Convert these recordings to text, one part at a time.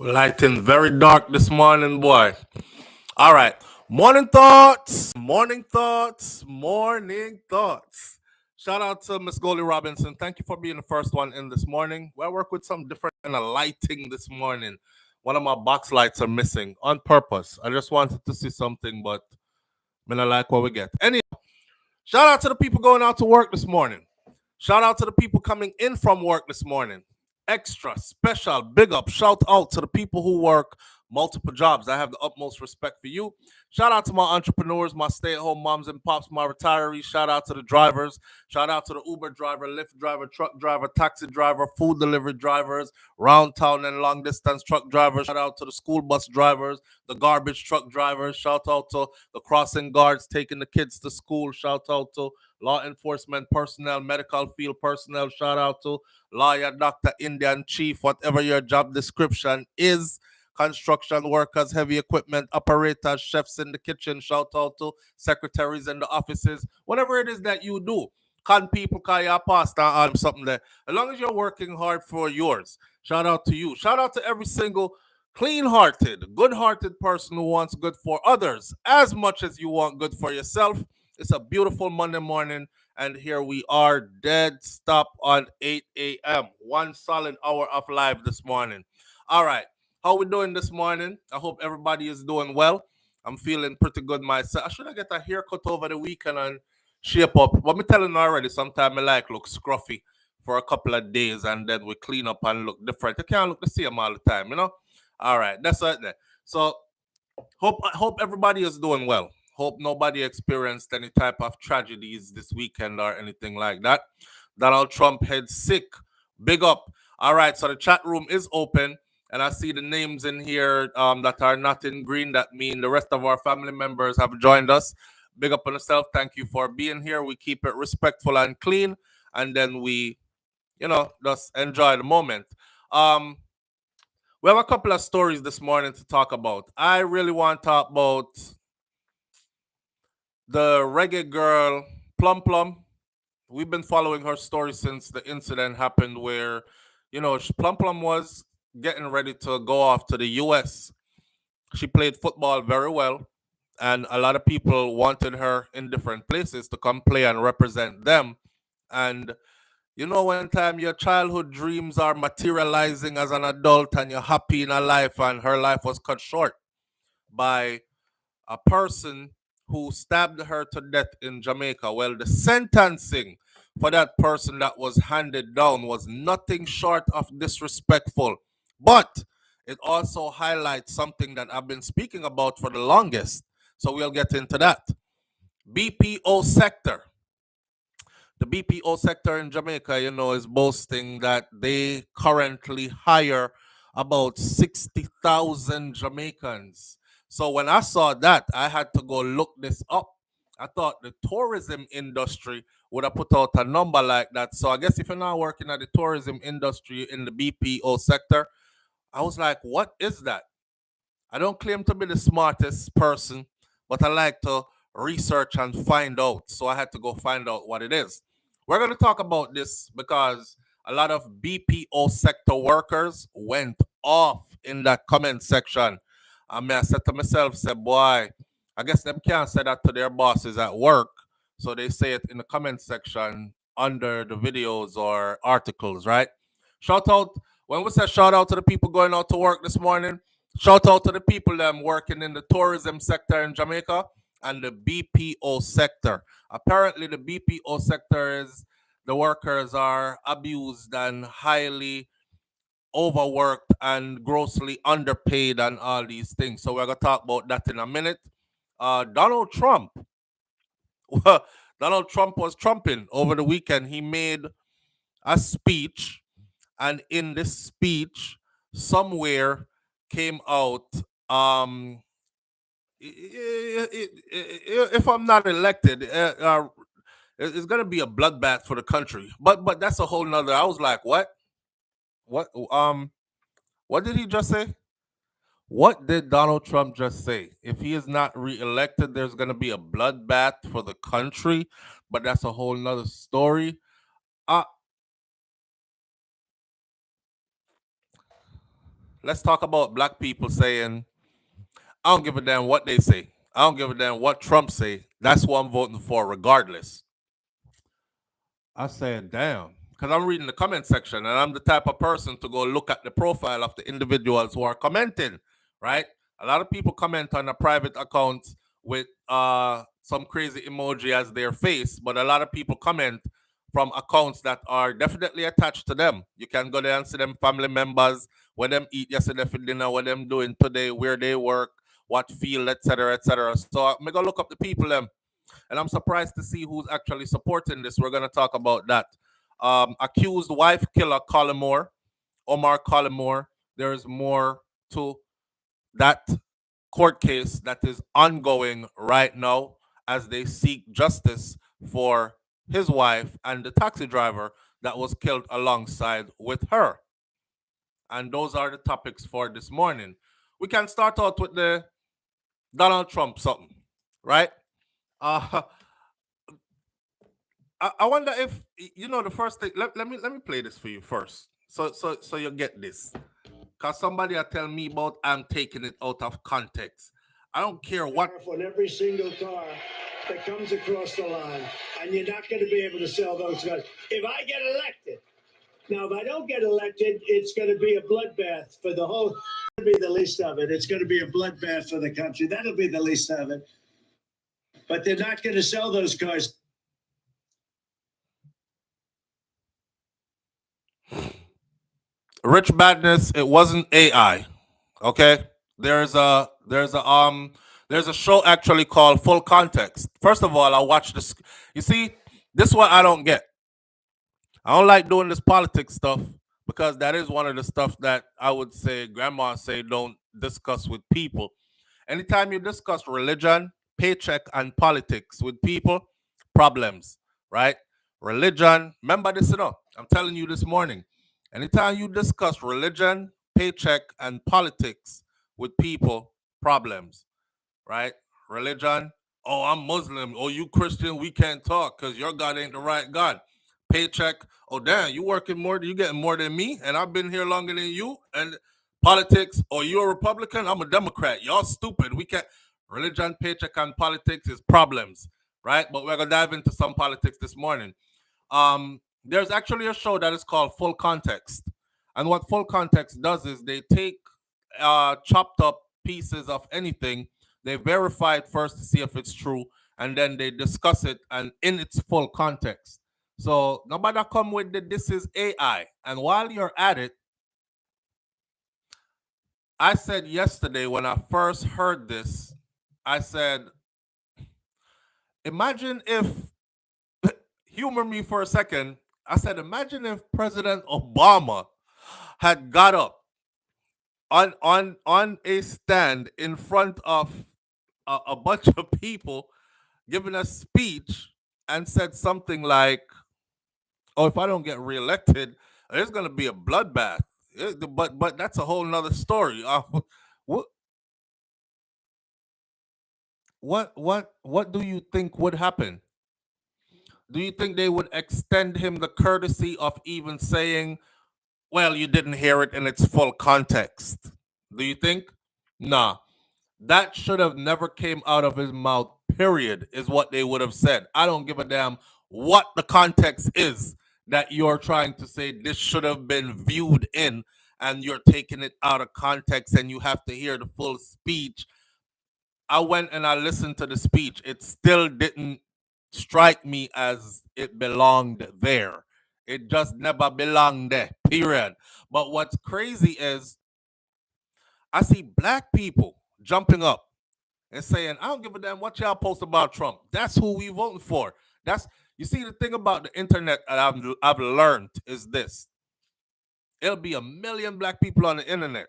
Lighting very dark this morning, boy. All right. Morning thoughts. Morning thoughts. Morning thoughts. Shout out to Miss Goldie Robinson. Thank you for being the first one in this morning. We work with some different kind of lighting this morning. One of my box lights are missing on purpose. I just wanted to see something, but I mean, I like what we get. Anyhow, shout out to the people going out to work this morning. Shout out to the people coming in from work this morning. Extra, special, big up, shout out to the people who work multiple jobs. I have the utmost respect for you. Shout out to my entrepreneurs, my stay at home moms and pops, my retirees. Shout out to the drivers. Shout out to the Uber driver, Lyft driver, truck driver, taxi driver, food delivery drivers, round town and long distance truck drivers. Shout out to the school bus drivers, the garbage truck drivers. Shout out to the crossing guards taking the kids to school. Shout out to law enforcement personnel, medical field personnel. Shout out to lawyer, doctor, Indian chief, whatever your job description is. Construction workers, heavy equipment operators, chefs in the kitchen. Shout out to secretaries in the offices. Whatever it is that you do, can people call you a pastor or something there? As long as you're working hard for yours, shout out to you. Shout out to every single clean-hearted, good-hearted person who wants good for others as much as you want good for yourself. It's a beautiful Monday morning, and here we are, dead stop on 8 a.m. One solid hour of live this morning. All right, how we doing this morning? I hope everybody is doing well. I'm feeling pretty good myself. I should have get a haircut over the weekend and shape up. But me telling you already, sometimes I like look scruffy for a couple of days, and then we clean up and look different. You can't look the same all the time, you know? All right, that's it then. So hope everybody is doing well. Hope nobody experienced any type of tragedies this weekend or anything like that. Donald Trump head sick. Big up. All right, so the chat room is open, and I see the names in here that are not in green. That mean the rest of our family members have joined us. Big up on yourself. Thank you for being here. We keep it respectful and clean, and then we, just enjoy the moment. Um, we have a couple of stories this morning to talk about. I really want to talk about the reggae girl Plum. We've been following her story since the incident happened where, Plum was getting ready to go off to the US. She played football very well, and a lot of people wanted her in different places to come play and represent them. And when time your childhood dreams are materializing as an adult and you're happy in a life, and her life was cut short by a person who stabbed her to death in Jamaica. Well, the sentencing for that person that was handed down was nothing short of disrespectful. But it also highlights something that I've been speaking about for the longest. So we'll get into that. BPO sector. The BPO sector in Jamaica, is boasting that they currently hire about 60,000 Jamaicans. So when I saw that, I had to go look this up. I thought the tourism industry would have put out a number like that. So I guess if you're not working at the tourism industry in the BPO sector, I was like, what is that? I don't claim to be the smartest person, but I like to research and find out. So I had to go find out what it is. We're going to talk about this because a lot of BPO sector workers went off in that comment section. I said to myself, said, boy, I guess them can't say that to their bosses at work. So they say it in the comment section under the videos or articles, right? Shout out, when we say shout out to the people going out to work this morning, shout out to the people them working in the tourism sector in Jamaica and the BPO sector. Apparently, the BPO sector is the workers are abused and highly overworked and grossly underpaid and all these things. So we're gonna talk about that in a minute. Donald Trump. Donald Trump was trumping over the weekend. He made a speech, and in this speech, somewhere came out. If I'm not elected, it's gonna be a bloodbath for the country. But that's a whole nother. I was like, what? What? What did he just say? What did Donald Trump just say? If he is not reelected, there's gonna be a bloodbath for the country. But that's a whole nother story. Uh let's talk about black people saying, I don't give a damn what they say. I don't give a damn what Trump say. That's what I'm voting for, regardless. I said, damn. Because I'm reading the comment section and I'm the type of person to go look at the profile of the individuals who are commenting, right? A lot of people comment on a private account with some crazy emoji as their face, but a lot of people comment from accounts that are definitely attached to them. You can go there and see them family members, where them eat yesterday for dinner, what them doing today, where they work, what field, etc., etc. So I'm going to look up the people them, and I'm surprised to see who's actually supporting this. We're going to talk about that. Accused wife killer Collymore, Omar Collymore. There's more to that court case that is ongoing right now as they seek justice for his wife and the taxi driver that was killed alongside with her. And those are the topics for this morning. We can start out with the Donald Trump something, right? Uh, I wonder if you know the first thing. Let me play this for you first, so you get this. Cause somebody will tell me about I'm taking it out of context. I don't care what. On every single car that comes across the line, and you're not going to be able to sell those cars. If I get elected, now if I don't get elected, it's going to be a bloodbath for the whole. Be the least of it. It's going to be a bloodbath for the country. That'll be the least of it. But they're not going to sell those cars. Rich Badness, it wasn't AI. Okay, there's a show actually called Full Context. First of all, I watched this. You see, this is what I don't get. I don't like doing this politics stuff because that is one of the stuff that I would say grandma say don't discuss with people. Anytime you discuss religion, paycheck, and politics with people, problems, right? Religion, remember this, I'm telling you this morning. Anytime you discuss religion, paycheck, and politics with people, problems, right? Religion, oh, I'm Muslim. Oh, you Christian, we can't talk because your God ain't the right God. Paycheck, oh, damn, you working more, you getting more than me, and I've been here longer than you. And politics, oh, you a Republican, I'm a Democrat. Y'all stupid. We can't. Religion, paycheck, and politics is problems, right? But we're gonna dive into some politics this morning. There's actually a show that is called Full Context, and what Full Context does is they take chopped up pieces of anything, they verify it first to see if it's true, and then they discuss it and in its full context. So nobody come with the this is AI. And while you're at it, I said yesterday when I first heard this, I said, imagine if, humor me for a second. I said, imagine if President Obama had got up on a stand in front of a bunch of people giving a speech and said something like, "Oh, if I don't get reelected, there's going to be a bloodbath." But that's a whole nother story. What what do you think would happen? Do you think they would extend him the courtesy of even saying, "Well, you didn't hear it in its full context"? Do you think? Nah. That should have never came out of his mouth, period, is what they would have said. I don't give a damn what the context is that you're trying to say this should have been viewed in, and you're taking it out of context and you have to hear the full speech. I went and I listened to the speech. It still didn't strike me as it belonged there. It just never belonged there, period. But what's crazy is I see black people jumping up and saying, I don't give a damn what y'all post about Trump. That's who we voting for. That's you see the thing about the internet that I've learned is this. It'll be a million black people on the internet.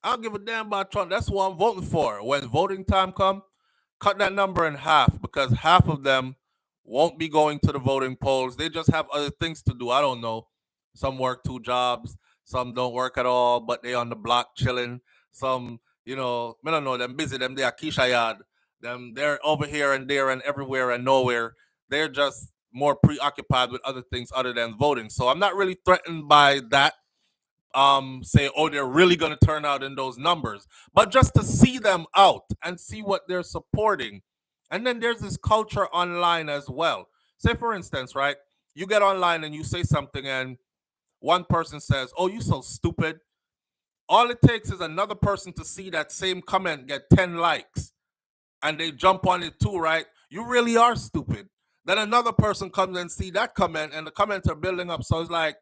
I don't give a damn about Trump. That's who I'm voting for. When voting time come, cut that number in half because half of them won't be going to the voting polls. They just have other things to do. I don't know. Some work 2 jobs, some don't work at all, but they on the block chilling. Some, I don't know, them busy, them they are Keisha yard. Them they're over here and there and everywhere and nowhere. They're just more preoccupied with other things other than voting. So I'm not really threatened by that. say, oh, they're really going to turn out in those numbers, but just to see them out and see what they're supporting. And then there's this culture online as well. Say, for instance, right, you get online and you say something, and one person says, oh, you so stupid. All it takes is another person to see that same comment get 10 likes, and they jump on it too, right? You really are stupid. Then another person comes and see that comment, and the comments are building up. So it's like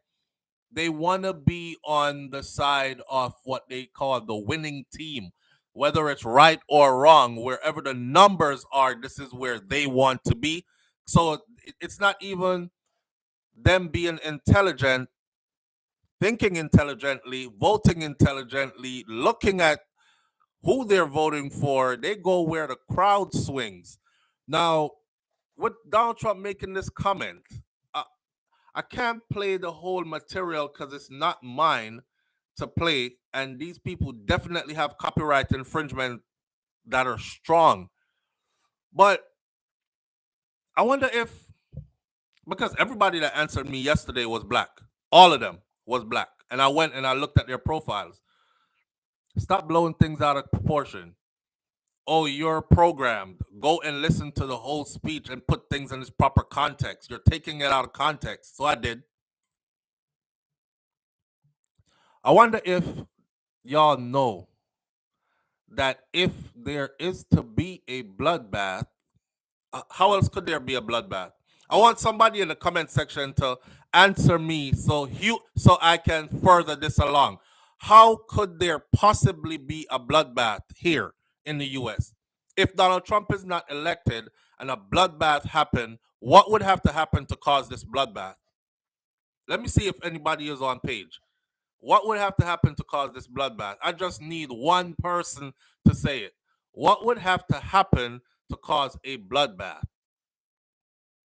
they want to be on the side of what they call the winning team, whether it's right or wrong. Wherever the numbers are, this is where they want to be. So it's not even them being intelligent, thinking intelligently, voting intelligently, looking at who they're voting for. They go where the crowd swings. Now, with Donald Trump making this comment, I, I can't play the whole material because it's not mine to play, and these people definitely have copyright infringement that are strong. But I wonder if, because everybody that answered me yesterday was black, all of them was black, and I went and I looked at their profiles. Stop blowing things out of proportion. Oh, you're programmed. Go and listen to the whole speech and put things in its proper context. You're taking it out of context. So I did. I wonder if y'all know that if there is to be a bloodbath, how else could there be a bloodbath? I want somebody in the comment section to answer me so I can further this along. How could there possibly be a bloodbath here in the US? If Donald Trump is not elected and a bloodbath happened, what would have to happen to cause this bloodbath? Let me see if anybody is on page. What would have to happen to cause this bloodbath? I just need one person to say it. What would have to happen to cause a bloodbath?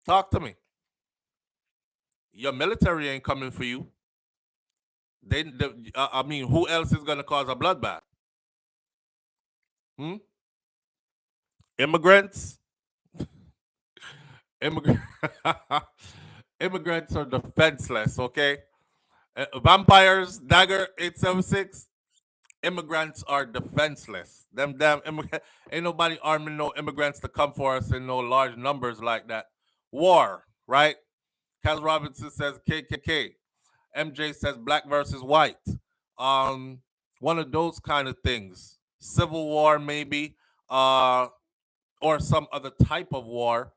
Talk to me. Your military ain't coming for you. I mean, who else is going to cause a bloodbath? Hmm? Immigrants? Immigrant Immigrants are defenseless, okay? Vampires, Dagger 876. Immigrants are defenseless. Them damn immigrants. Ain't nobody arming no immigrants to come for us in no large numbers like that. War, right? Kaz Robinson says KKK. MJ says black versus white. Um, One of those kind of things. Civil war, maybe, or some other type of war.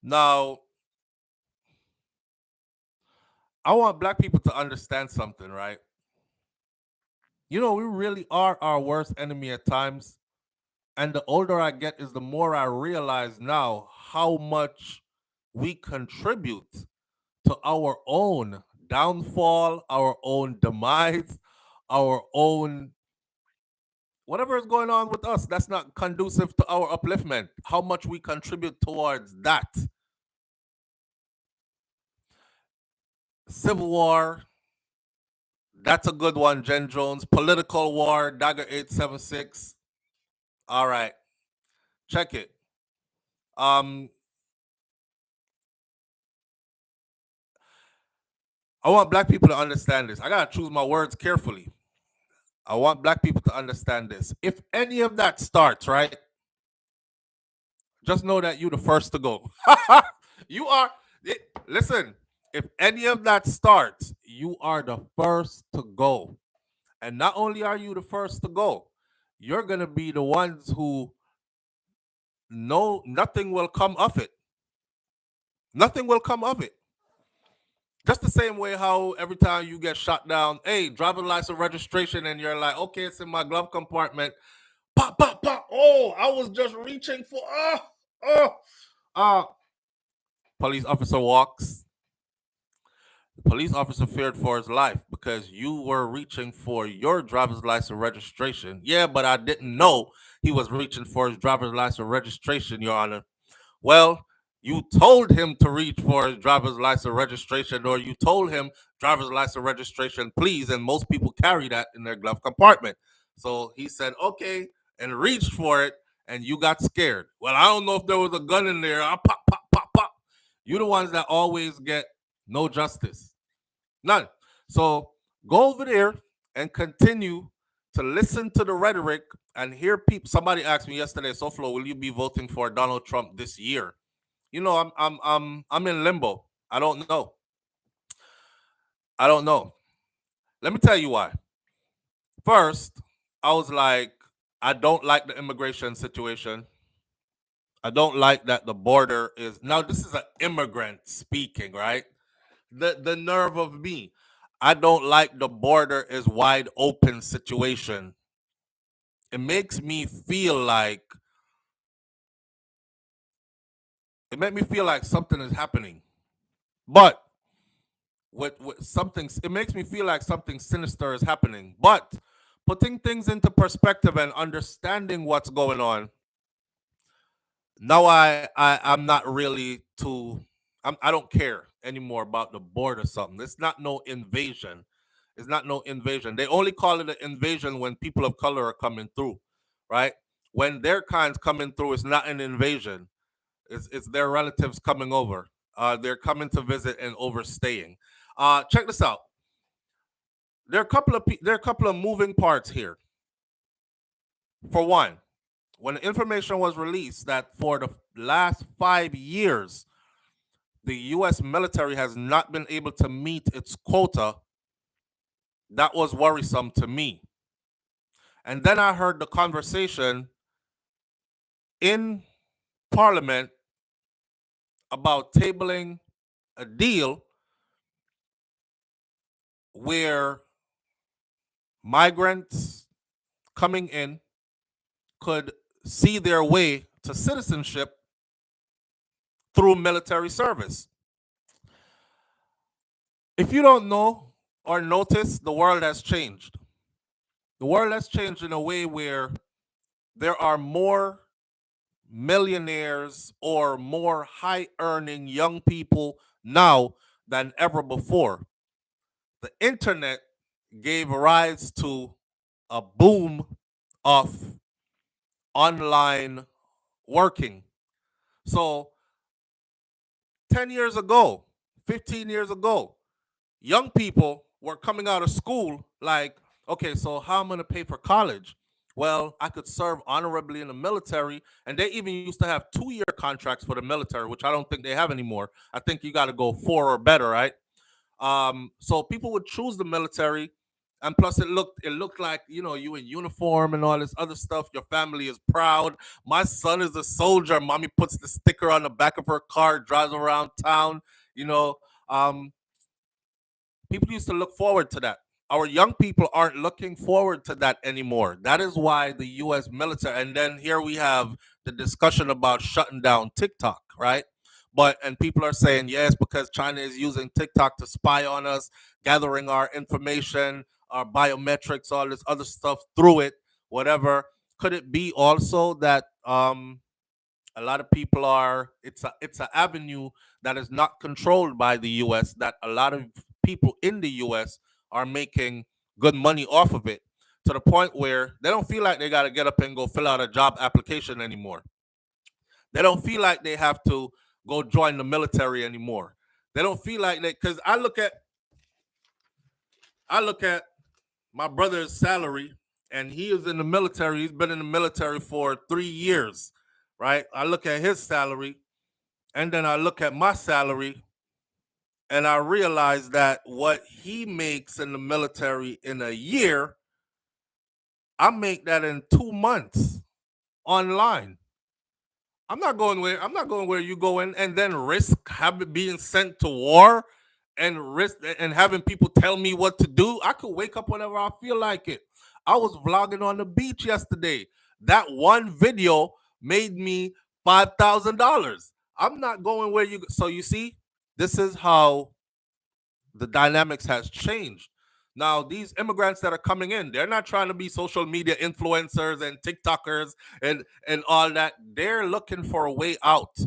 Now, I want black people to understand something, right? You know, we really are our worst enemy at times. And the older I get is the more I realize now how much we contribute to our own downfall, our own demise, our own whatever is going on with us that's not conducive to our upliftment, how much we contribute towards that. Civil war, that's a good one, Jen Jones. Political war, Dagger 876. All right, check it. Um, I want black people to understand this. I gotta choose my words carefully. I want black people to understand this. If any of that starts, right, just know that you're the first to go. You are. Listen, if any of that starts, you are the first to go. And not only are you the first to go, you're gonna be the ones who know nothing will come of it. Nothing will come of it. Just the same way how every time you get shot down, hey, driver's license registration, and you're like, okay, it's in my glove compartment. Pop, pop, pop. Oh, I was just reaching for uh police officer walks. The police officer feared for his life because you were reaching for your driver's license registration. Yeah, but I didn't know he was reaching for his driver's license registration, Your Honor. Well, you told him to reach for his driver's license registration, or you told him driver's license registration, please. And most people carry that in their glove compartment. So he said, okay, and reached for it, and you got scared. Well, I don't know if there was a gun in there. I pop, pop, pop, pop. You're the ones that always get no justice. None. So Go over there and continue to listen to the rhetoric and hear people. Somebody asked me yesterday, SouFlo, will you be voting for Donald Trump this year? You know, I'm in limbo. I don't know. I don't know. Let me tell you why. First, I was like, I don't like the immigration situation. I don't like that the border is now. This is an immigrant speaking, right? The nerve of me. I don't like the border is wide open situation. It makes me feel like something is happening. But with something, it makes me feel like something sinister is happening. But putting things into perspective and understanding what's going on, now I'm not really too. I don't care anymore about the border. Something. It's not no invasion. It's not no invasion. They only call it an invasion when people of color are coming through, right? When their kind's coming through, it's not an invasion. It's their relatives coming over. They're coming to visit and overstaying. Check this out. There are a couple of moving parts here. For one, when the information was released that for the last 5 years, the U.S. military has not been able to meet its quota, that was worrisome to me. And then I heard the conversation in Parliament about tabling a deal where migrants coming in could see their way to citizenship through military service. If you don't know or notice, the world has changed. The world has changed in a way where there are more millionaires or more high earning young people now than ever before. The internet gave rise to a boom of online working. So 10 years ago, 15 years ago, young people were coming out of school like, okay, so how am I going to pay for college? Well, I could serve honorably in the military. And they even used to have 2-year contracts for the military, which I don't think they have anymore. I think you got to go 4 or better, right? So people would choose the military, and plus it looked like, you in uniform and all this other stuff. Your family is proud. My son is a soldier. Mommy puts the sticker on the back of her car, drives around town. You know, um, People used to look forward to that. Our young people aren't looking forward to that anymore. That is why the U.S. military, and then here we have the discussion about shutting down TikTok, right? And people are saying, yes, because China is using TikTok to spy on us, gathering our information, our biometrics, all this other stuff through it, whatever. Could it be also that a lot of people are, it's an avenue that is not controlled by the US, that a lot of people in the US are making good money off of it, to the point where they don't feel like they got to get up and go fill out a job application anymore. They don't feel like they have to go join the military anymore. They don't feel like they, because I look at my brother's salary, and he is in the military. He's been in the military for 3 years, right? I look at his salary, and then I look at my salary, and I realize that what he makes in the military in a year, I make that in 2 months online. I'm not going where you go in and then risk having being sent to war and risk and having people tell me what to do. I could wake up whenever I feel like it. I was vlogging on the beach yesterday. That one video made me $5,000. I'm not going where you go. So you see, this is how the dynamics has changed. Now, these immigrants that are coming in, they're not trying to be social media influencers and TikTokers and all that. They're looking for a way out.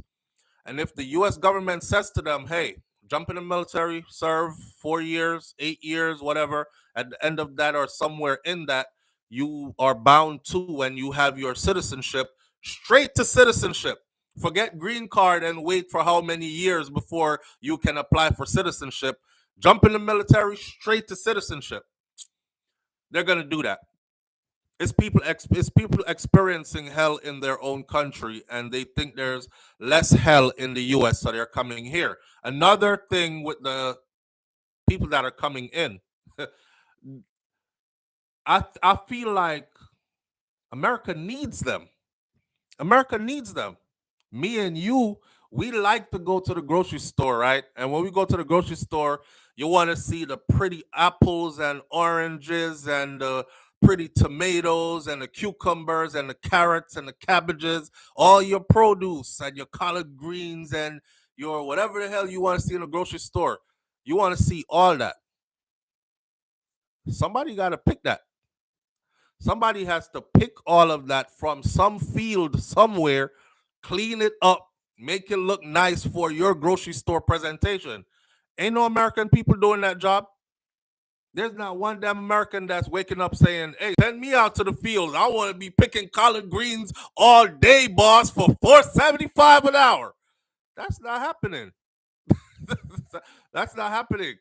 And if the US government says to them, hey, jump in the military, serve 4 years, 8 years, whatever, at the end of that or somewhere in that, you are bound to, when you have your citizenship, straight to citizenship. Forget green card and wait for how many years before you can apply for citizenship. Jump in the military, straight to citizenship. They're gonna do that. It's people experiencing hell in their own country, and they think there's less hell in the U.S., so they're coming here. Another thing with the people that are coming in, I feel like America needs them. America needs them. Me and you, we like to go to the grocery store, right? And when we go to the grocery store, you want to see the pretty apples and oranges and the pretty tomatoes and the cucumbers and the carrots and the cabbages, all your produce and your collard greens and your whatever the hell you want to see in the grocery store. You want to see all that. Somebody got to pick that. Somebody has to pick all of that from some field somewhere, clean it up, make it look nice for your grocery store presentation. Ain't no American people doing that job. There's not one damn American that's waking up saying, "Hey, send me out to the fields. I want to be picking collard greens all day, boss, for $4.75 an hour." That's not happening. That's not happening.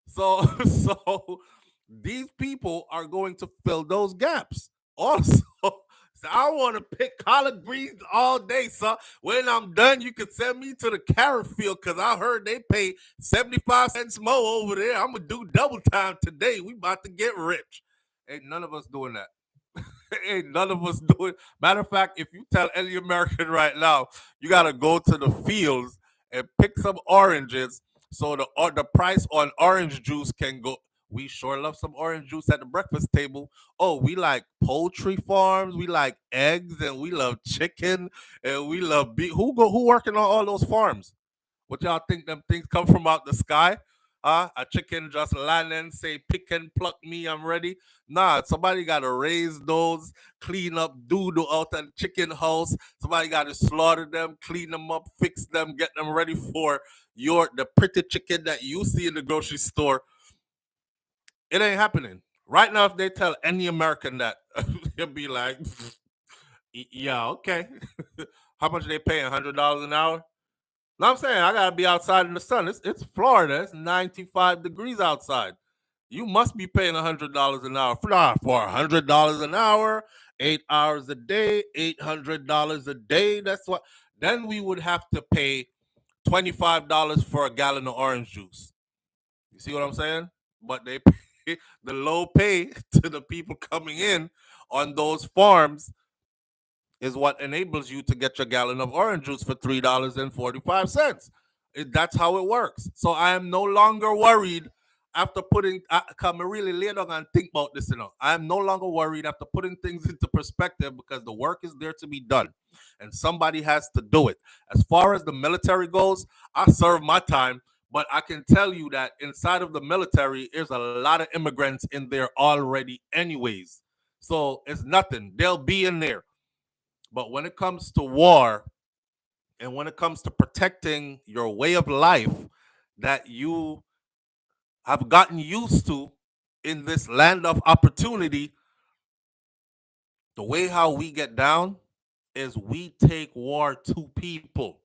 So, so these people are going to fill those gaps. Also, so I want to pick collard greens all day, son. When I'm done, you can send me to the carrot field because I heard they pay 75 cents more over there. I'm gonna do double time today. We about to get rich. Ain't none of us doing that. Ain't none of us doing. Matter of fact, if you tell any American right now, you gotta go to the fields and pick some oranges, so the price on orange juice can go. We sure love some orange juice at the breakfast table. Oh, we like poultry farms, we like eggs, and we love chicken, and we love beef. Who working on all those farms? What y'all think them things come from out the sky? A chicken just landing, say, pick and pluck me, I'm ready. Nah, somebody got to raise those, clean up doodle out of the chicken house. Somebody got to slaughter them, clean them up, fix them, get them ready for the pretty chicken that you see in the grocery store. It ain't happening. Right now, if they tell any American that, he'll be like, yeah, okay. How much are they paying? $100 an hour? No, I'm saying I gotta be outside in the sun. It's Florida. It's 95 degrees outside. You must be paying $100 an hour for $100 an hour, 8 hours a day, $800 a day. That's what. Then we would have to pay $25 for a gallon of orange juice. You see what I'm saying? But they pay the low pay to the people coming in on those farms is what enables you to get your gallon of orange juice for $3.45. That's how it works. So I am no longer worried after putting. Come really lay down and think about this. I am no longer worried after putting things into perspective because the work is there to be done, and somebody has to do it. As far as the military goes, I serve my time. But I can tell you that inside of the military, there's a lot of immigrants in there already, anyways. So it's nothing. They'll be in there. But when it comes to war and when it comes to protecting your way of life that you have gotten used to in this land of opportunity, the way how we get down is we take war to people.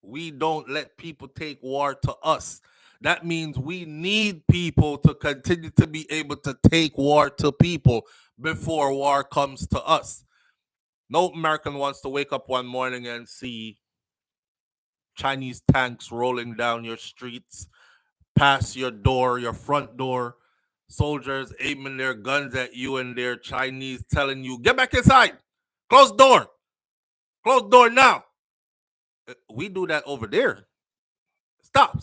We don't let people take war to us. That means we need people to continue to be able to take war to people before war comes to us. No American wants to wake up one morning and see Chinese tanks rolling down your streets, past your door, your front door, soldiers aiming their guns at you, and their Chinese telling you, get back inside, close close door now. We do that over there. Stop,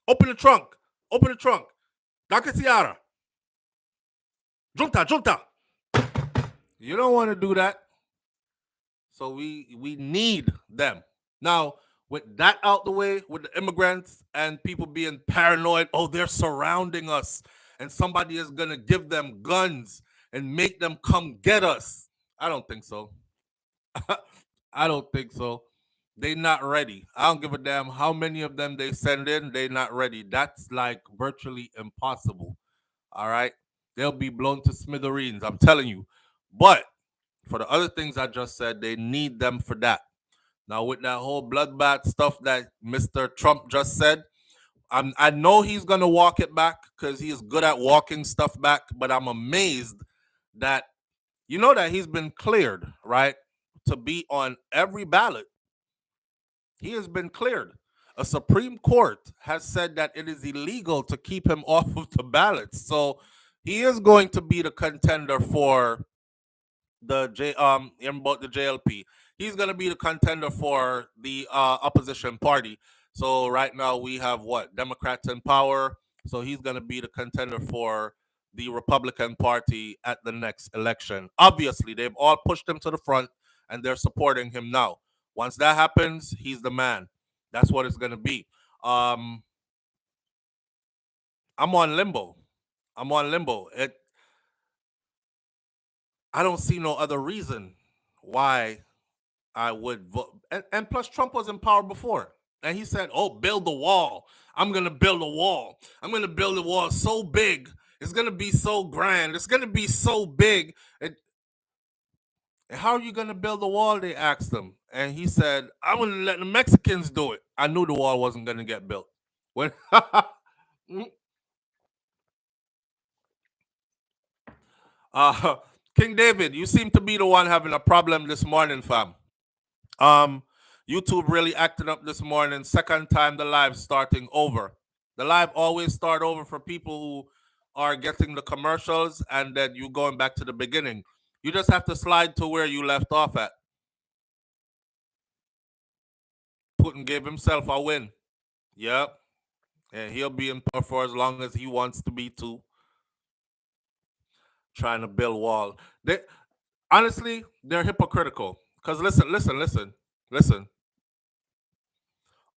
open the trunk, open the trunk. Dakasiara, junta. You don't want to do that. So we need them. Now, with that out the way, with the immigrants and people being paranoid, oh, they're surrounding us and somebody is going to give them guns and make them come get us. I don't think so. I don't think so. They not ready. I don't give a damn how many of them they send in. They not ready. That's like virtually impossible. All right. They'll be blown to smithereens. I'm telling you. But for the other things I just said, they need them for that. Now, with that whole bloodbath stuff that Mr. Trump just said, I know he's gonna walk it back because he is good at walking stuff back. But I'm amazed that that he's been cleared, right, to be on every ballot. He has been cleared. A Supreme Court has said that it is illegal to keep him off of the ballots. So he is going to be the contender for about the JLP. He's going to be the contender for the opposition party. So right now we have what Democrats in power. So he's going to be the contender for the Republican Party at the next election. Obviously, they've all pushed him to the front and they're supporting him now. Once that happens, he's the man. That's what it's going to be. Um, I'm on limbo. I'm on limbo. I don't see no other reason why I would vote. And plus, Trump was in power before. And he said, oh, build the wall. I'm going to build a wall. I'm going to build a wall so big. It's going to be so grand. It's going to be so big. And how are you going to build a wall? They asked him. And he said, I'm going to let the Mexicans do it. I knew the wall wasn't going to get built. When uh, King David, you seem to be the one having a problem this morning, fam. Um, YouTube really acting up this morning. Second time the live starting over. The live always start over for people who are getting the commercials and then you going back to the beginning. You just have to slide to where you left off at. Putin gave himself a win. Yep. And he'll be in power for as long as he wants to be too. Trying to build wall. They honestly, they're hypocritical. Because listen.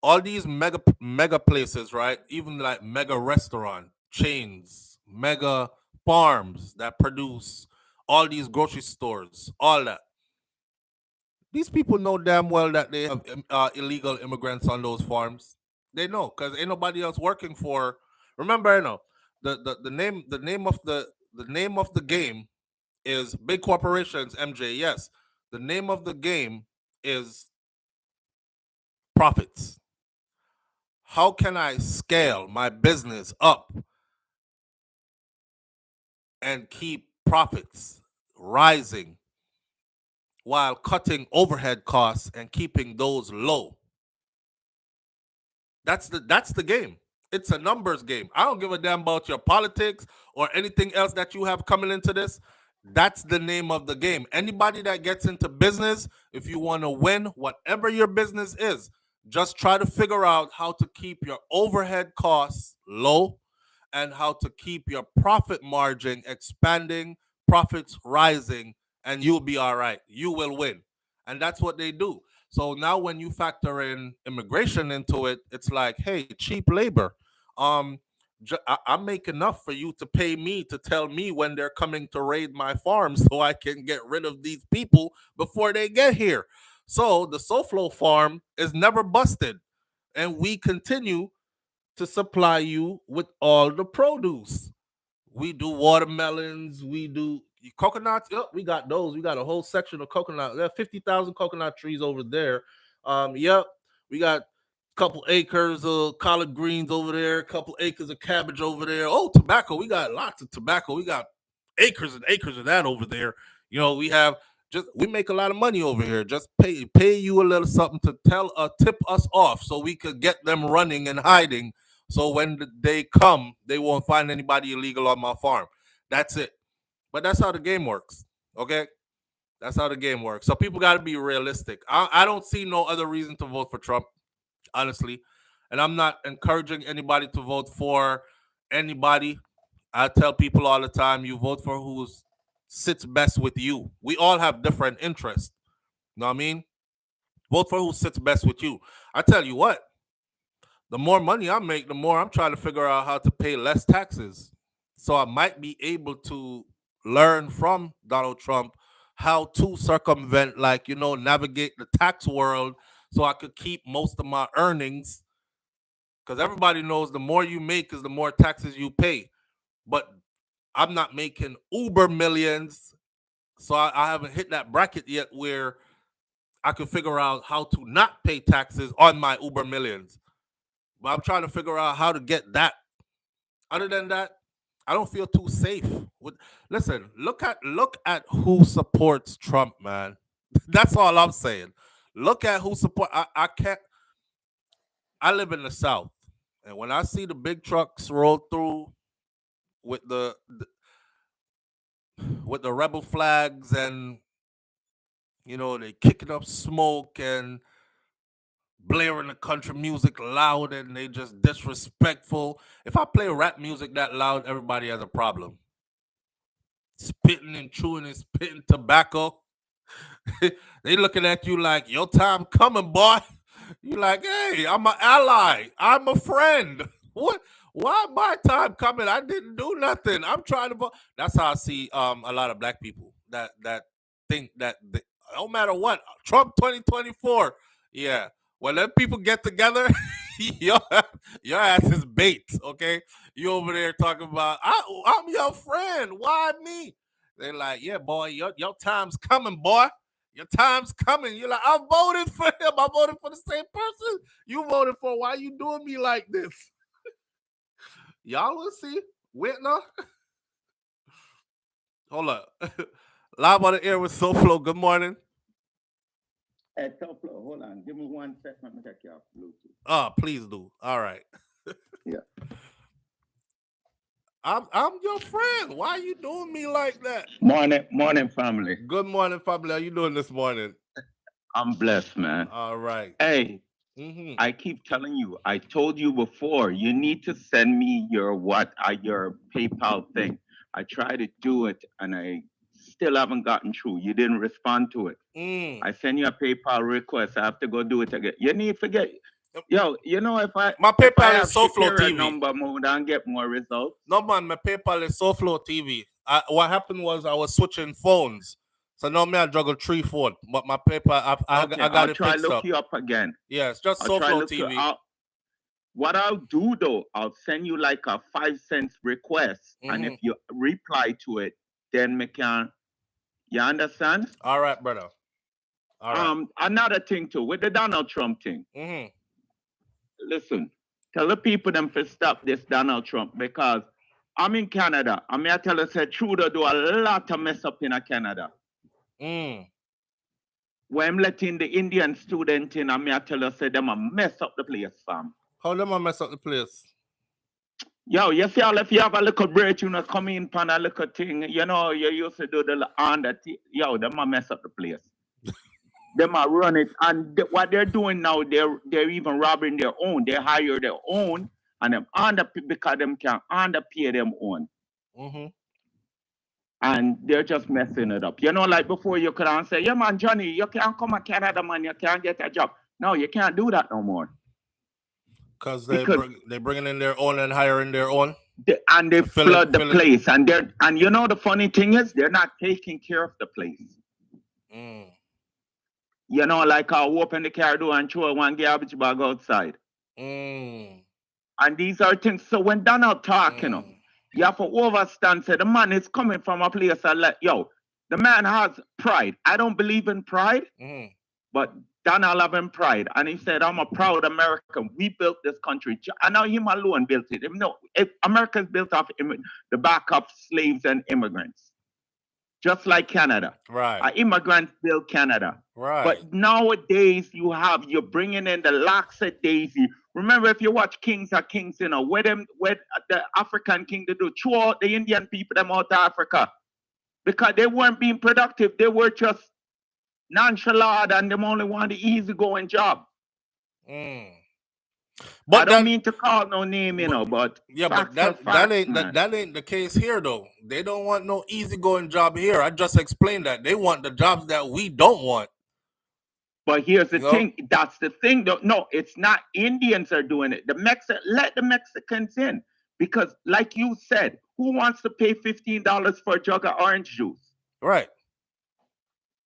All these mega places, right? Even like mega restaurant chains, mega farms that produce all these grocery stores, all that. These people know damn well that they have illegal immigrants on those farms. They know because ain't nobody else working for. Remember, the name of the game is big corporations. MJ, yes, the name of the game is profits. How can I scale my business up and keep profits rising while cutting overhead costs and keeping those low? That's the game. It's a numbers game. I don't give a damn about your politics or anything else that you have coming into this. That's the name of the game. Anybody that gets into business, if you want to win, whatever your business is, just try to figure out how to keep your overhead costs low and how to keep your profit margin expanding, profits rising, and you'll be all right. You will win. And that's what they do. So now when you factor in immigration into it, it's like, hey, cheap labor. Um, I make enough for you to pay me to tell me when they're coming to raid my farm so I can get rid of these people before they get here. So the SouFLo farm is never busted. And we continue to supply you with all the produce. We do watermelons. We do coconuts. Yep, we got those. We got a whole section of coconut. There are 50,000 coconut trees over there. Yep, we got a couple acres of collard greens over there. A couple acres of cabbage over there. Oh, tobacco. We got lots of tobacco. We got acres and acres of that over there. We have we make a lot of money over here. Just pay you a little something to tip us off so we could get them running and hiding so when they come, they won't find anybody illegal on my farm. That's it. But that's how the game works. Okay? That's how the game works. So people got to be realistic. I don't see no other reason to vote for Trump, honestly. And I'm not encouraging anybody to vote for anybody. I tell people all the time, you vote for who sits best with you. We all have different interests. You know what I mean? Vote for who sits best with you. I tell you what, the more money I make, the more I'm trying to figure out how to pay less taxes. So I might be able to learn from Donald Trump how to circumvent, navigate the tax world so I could keep most of my earnings. Because everybody knows the more you make is the more taxes you pay. But I'm not making uber millions. So I haven't hit that bracket yet where I can figure out how to not pay taxes on my uber millions. But I'm trying to figure out how to get that. Other than that, I don't feel too safe. Listen, look at who supports Trump, man. That's all I'm saying. Look at who support. I can't. I live in the South, and when I see the big trucks roll through with with the rebel flags, and they kicking up smoke and blaring the country music loud, and they just disrespectful. If I play rap music that loud, everybody has a problem. Spitting and chewing and spitting tobacco. They looking at you like, your time coming, boy. You like, hey, I'm an ally. I'm a friend. What? Why my time coming? I didn't do nothing. I'm trying to vote. That's how I see a lot of black people that think that no matter what, Trump 2024. Yeah. When them people get together, your, your ass is bait, okay? You over there talking about, I'm your friend. Why me? They're like, yeah, boy, your time's coming, boy. Your time's coming. You're like, I voted for him. I voted for the same person you voted for. Why you doing me like this? Y'all will see. Whitner. Hold up. Live on the air with SouFLo. Good morning. Hey, SouFLo, hold on. Give me 1 second. Let me take you off Bluetooth. Oh, please do. All right. Yeah. I'm your friend. Why you doing me like that? Morning, family. Good morning, family. How you doing this morning? I'm blessed, man. All right. Hey, I keep telling you, I told you before, you need to send me your PayPal thing. I tried to do it and I still haven't gotten through. You didn't respond to it. I send you a PayPal request. I have to go do it again. You need to forget. Yo, if my PayPal is SouFLoTV number mode and get more results. No, man, my PayPal is SouFLoTV. What happened was I was switching phones. So now I juggle 3 phones, but my PayPal, I got it fixed up. I'll try to look you up again. Yeah, it's just SouFLoTV. What I'll do though, I'll send you like a 5 cents request, and if you reply to it, then we can. You understand? All right, brother. All right. Another thing too with the Donald Trump thing. Listen, tell the people them to stop this Donald Trump, because I'm in Canada. I mean, I tell you, say Trudeau do a lot of mess up in Canada. When I'm letting the Indian student in, I mean, I tell you, say them a mess up the place, fam. How them a mess up the place? Yo, you see, if you have a little break, come in pan a little thing, you used to do the under. Yo, them a mess up the place. Them are run it, and what they're doing now, they're even robbing their own. They hire their own, and them because them can underpay them own. And they're just messing it up. Like before you could say, yeah man, Johnny, you can't come to Canada, man, you can't get a job. No, you can't do that no more. Because they're bringing in their own and hiring their own. And they flood the place. And the funny thing is, they're not taking care of the place. Like I'll open the car door and throw one garbage bag outside. And these are things. So when Donald talk, you have to overstand. Say the man is coming from a place that the man has pride. I don't believe in pride, but Donald have pride. And he said, I'm a proud American. We built this country. And now him alone built it. America's built off the back of slaves and immigrants. Just like Canada. Right. Immigrants built Canada. Right. But nowadays you're bringing in the lackadaisy. Remember, if you watch Kings of Kings, where the African king to do, throw out the Indian people them out of Africa. Because they weren't being productive. They were just nonchalant, and them only want the easygoing job. But I don't mean to call no name, but yeah, but that ain't the case here though. They don't want no easygoing job here. I just explained that. They want the jobs that we don't want. But here's the thing. That's the thing though. No, it's not Indians are doing it. Let the Mexicans in. Because like you said, who wants to pay $15 for a jug of orange juice? Right.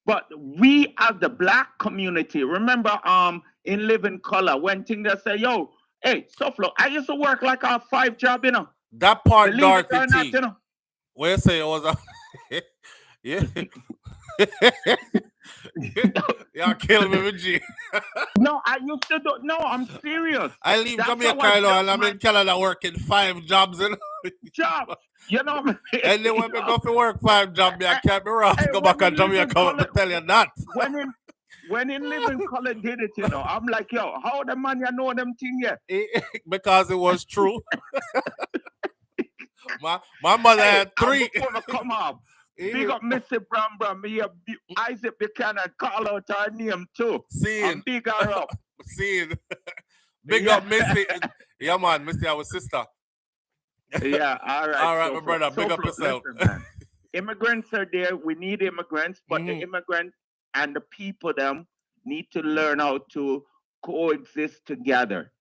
But we as the black community, remember in Living Color, when thing they say, yo, hey, SouFLo, I used to work like a 5 job, That part, believe Dorothy it or not, T. Where you say it was yeah. Yeah, kill me with G. No, I used to do. No, I'm serious. I leave That's Jamaica how I and I'm built my in Canada working 5 jobs. job. You know what I mean? And then when we go for work 5 jobs, I can't be wrong. Hey, Go when back he on live in Jamaica, color, I tell you that. when he live in color did it, you know, I'm like, yo, how the man you know them thing yet? Because it was true. my mother had 3. Before I come up, big up Missy Brown, me Isaac Buchanan, call out her name too. Seeing. Big her up. Seeing. Big up Missy. Yeah, man, Missy, our sister. Yeah, all right. All right, my brother, big up yourself. Listen, man. Immigrants are there. We need immigrants, but the immigrants and the people them need to learn how to coexist together.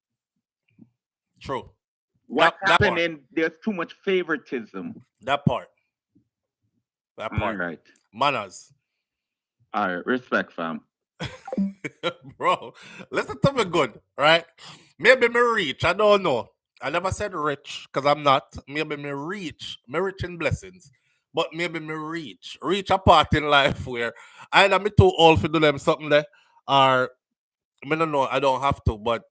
True. What's happening? There's too much favoritism. That part. All right. Manners. All right. Respect, fam. Bro, listen to me good, right? Maybe me reach. I don't know. I never said rich because I'm not. Maybe me reach. Me rich in blessings. But maybe me reach a part in life where either me too old to do them something there, or I don't know, I don't have to. But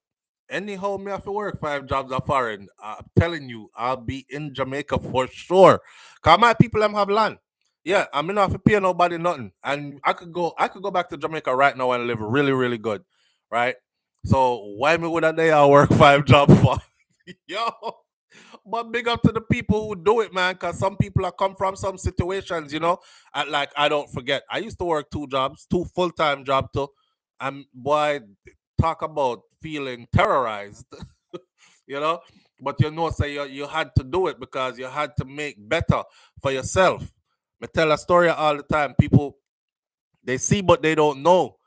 anyhow, me have to work 5 jobs are foreign. I'm telling you, I'll be in Jamaica for sure. Cause my people them have land. Yeah, I mean, not have to pay nobody nothing, and I could go back to Jamaica right now and live really, really good, right? So why me would I work 5 jobs for? Yo, but big up to the people who do it, man, because some people are come from some situations, you know. And like I don't forget, I used to work 2 jobs, 2 full-time jobs too, and boy, talk about feeling terrorized, you know. But say you had to do it because you had to make better for yourself. I tell a story all the time. People, they see but they don't know.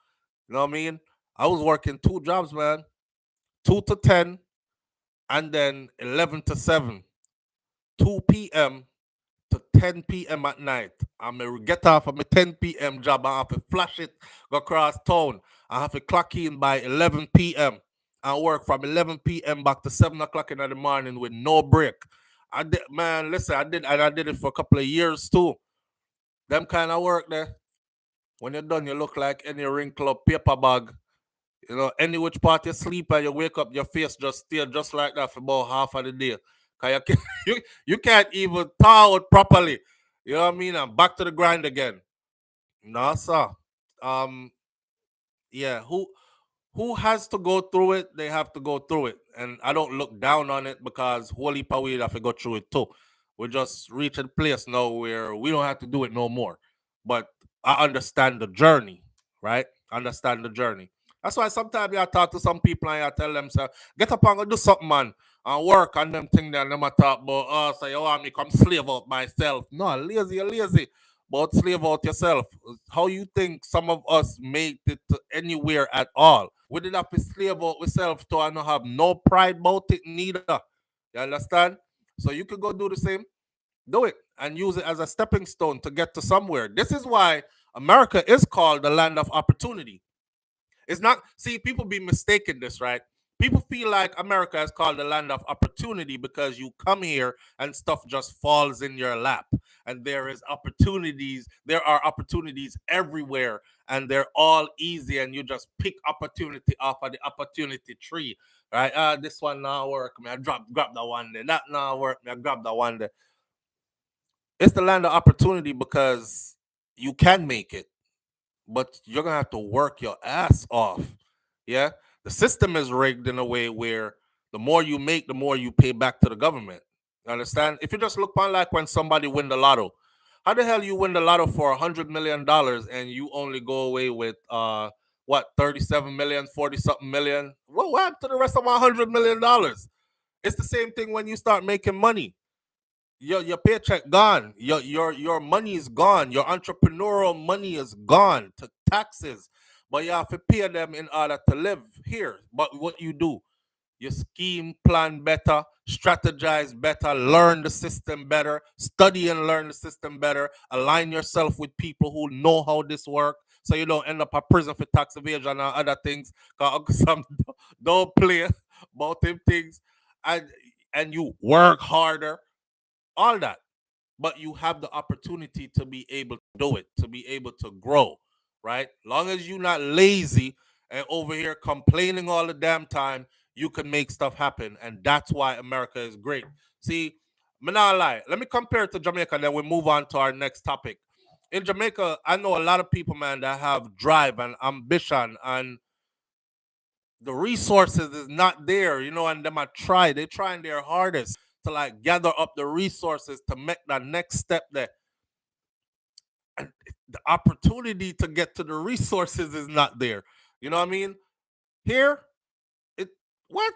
You know what I mean? I was working 2 jobs, man. 2 to 10 and then 11 to 7. 2 p.m. to 10 p.m. at night. I'm going to get off of my 10 p.m. job. I have to flash it, go across town. I have to clock in by 11 p.m. and work from 11 p.m. back to 7 o'clock in the morning with no break. I did it for a couple of years too. Them kind of work there. When you're done, you look like any wrinkle up paper bag. You know, any which part you sleep and you wake up, your face just stay just like that for about half of the day. Cause you can't even thaw out properly. You know what I mean? I'm back to the grind again. No, sir. Yeah, who has to go through it, they have to go through it. And I don't look down on it because holy power we have to go through it too. We just reach a place now where we don't have to do it no more. But I understand the journey, right? Understand the journey. That's why sometimes I talk to some people and I tell them, so, get up and go do something, man, and work on them things that never talk about, so you want me come slave out myself. No, lazy, you're lazy. But slave out yourself. How you think some of us made it to anywhere at all? We did have to slave out ourselves to and not have no pride about it neither. You understand? So you could go do the same. Do it and use it as a stepping stone to get to somewhere. This is why America is called the land of opportunity. It's not, see, people be mistaken this, right? People feel like America is called the land of opportunity because you come here and stuff just falls in your lap. And there are opportunities everywhere, and they're all easy, and you just pick opportunity off of the opportunity tree. Right? This one now work. I grab that one there. That now work. I grab that one there. It's the land of opportunity because you can make it, but you're gonna have to work your ass off. Yeah, the system is rigged in a way where the more you make, the more you pay back to the government. You understand? If you just look on like when somebody win the lotto, how the hell you win the lotto for $100 million and you only go away with 37 million, 40 something million? What happened to the rest of my $100 million? It's the same thing when you start making money. Your paycheck gone. Your money is gone. Your entrepreneurial money is gone to taxes. But you have to pay them in order to live here. But what you do, you scheme, plan better, strategize better, learn the system better, study and learn the system better, align yourself with people who know how this works, so you don't end up in prison for tax evasion and other things. Cause some don't play about them things, and you work harder, all that. But you have the opportunity to be able to do it, to be able to grow, right? Long as you're not lazy and over here complaining all the damn time, you can make stuff happen. And that's why America is great. See, I'm not lie. Let me compare it to Jamaica, then we move on to our next topic. In Jamaica, I know a lot of people, man, that have drive and ambition, and the resources is not there, and them they're trying their hardest to like gather up the resources to make that next step there. And the opportunity to get to the resources is not there. You know what I mean? Here, it what?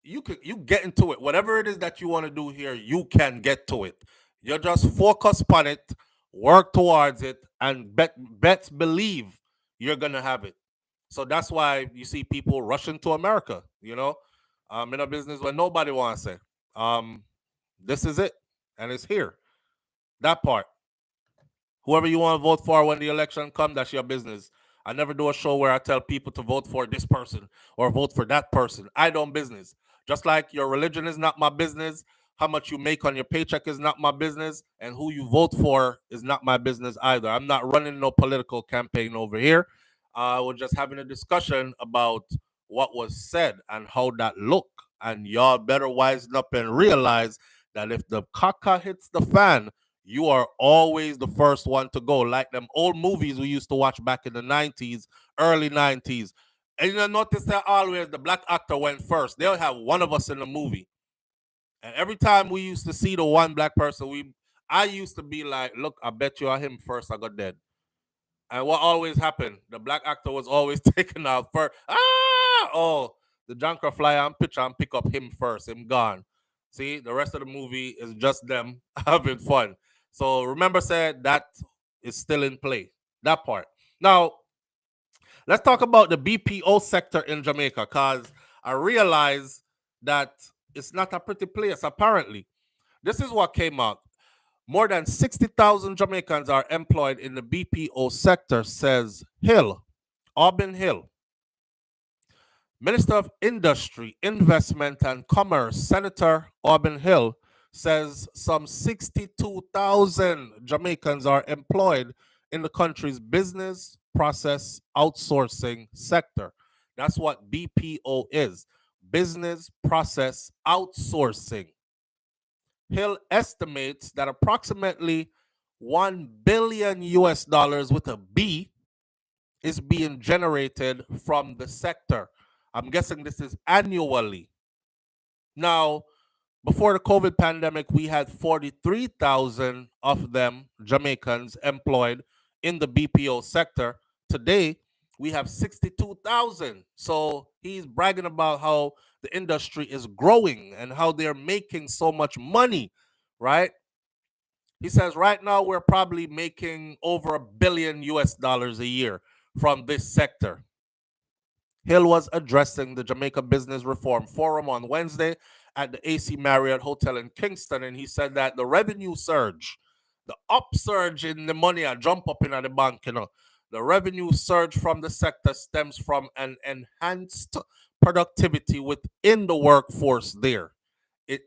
You get into it. Whatever it is that you want to do here, you can get to it. You just focus on it, work towards it, and bets believe you're gonna have it. So that's why you see people rushing to America, in a business where nobody wants it. This is it, and it's here. That part. Whoever you want to vote for when the election comes, that's your business. I never do a show where I tell people to vote for this person or vote for that person. I don't business. Just like your religion is not my business, how much you make on your paycheck is not my business, and who you vote for is not my business either. I'm not running no political campaign over here. We're just having a discussion about what was said and how that looked. And y'all better wisen up and realize that if the caca hits the fan, you are always the first one to go. Like them old movies we used to watch back in the 90s, early 90s. And you notice that always the black actor went first. They'll have one of us in the movie. And every time we used to see the one black person, I used to be like, look, I bet you are him first. I got dead. And what always happened? The black actor was always taken out first. Oh, the junker fly and picture and pick up him first. Him gone. See, the rest of the movie is just them having fun. So remember, said that is still in play. That part. Now, let's talk about the BPO sector in Jamaica, because I realize that it's not a pretty place, apparently. This is what came out. More than 60,000 Jamaicans are employed in the BPO sector, says Auburn Hill. Minister of Industry, Investment and Commerce, Senator Auburn Hill, says some 62,000 Jamaicans are employed in the country's business process outsourcing sector. That's what BPO is, business process outsourcing. Hill estimates that approximately $1 billion US with a B is being generated from the sector. I'm guessing this is annually. Now, before the COVID pandemic, we had 43,000 of them, Jamaicans, employed in the BPO sector. Today, we have 62,000. So he's bragging about how the industry is growing and how they're making so much money, right? He says right now we're probably making over $1 billion US a year from this sector. Hill was addressing the Jamaica Business Reform Forum on Wednesday at the AC Marriott Hotel in Kingston, and he said that the revenue surge, the upsurge in the money, a jump up in the bank, the revenue surge from the sector stems from an enhanced productivity within the workforce there. It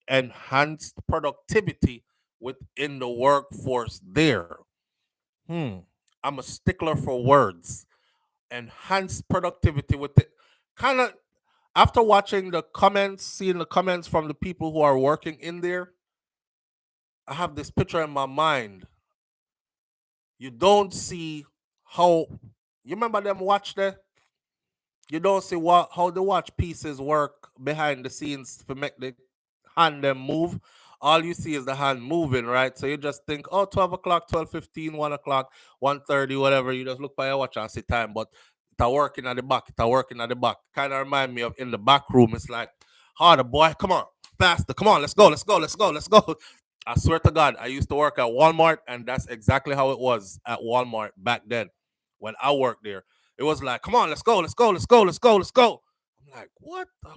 enhanced productivity within the workforce there. I'm a stickler for words. Enhanced productivity with it. Kind of after watching the comments, seeing the comments from the people who are working in there, I have this picture in my mind. You don't see how, you remember them watch there? You don't see how the watch pieces work behind the scenes to make the hand them move. All you see is the hand moving, right? So you just think, oh, 12 o'clock, 12:15, 1 o'clock, 1:30, whatever. You just look by your watch and see time. But it's working at the back. It's working at the back. Kind of remind me of in the back room. It's like, harder, boy. Come on. Faster. Come on. Let's go. Let's go. Let's go. Let's go. I swear to God, I used to work at Walmart, and that's exactly how it was at Walmart back then when I worked there. It was like, come on, let's go, let's go, let's go, let's go, let's go. I'm like, what the?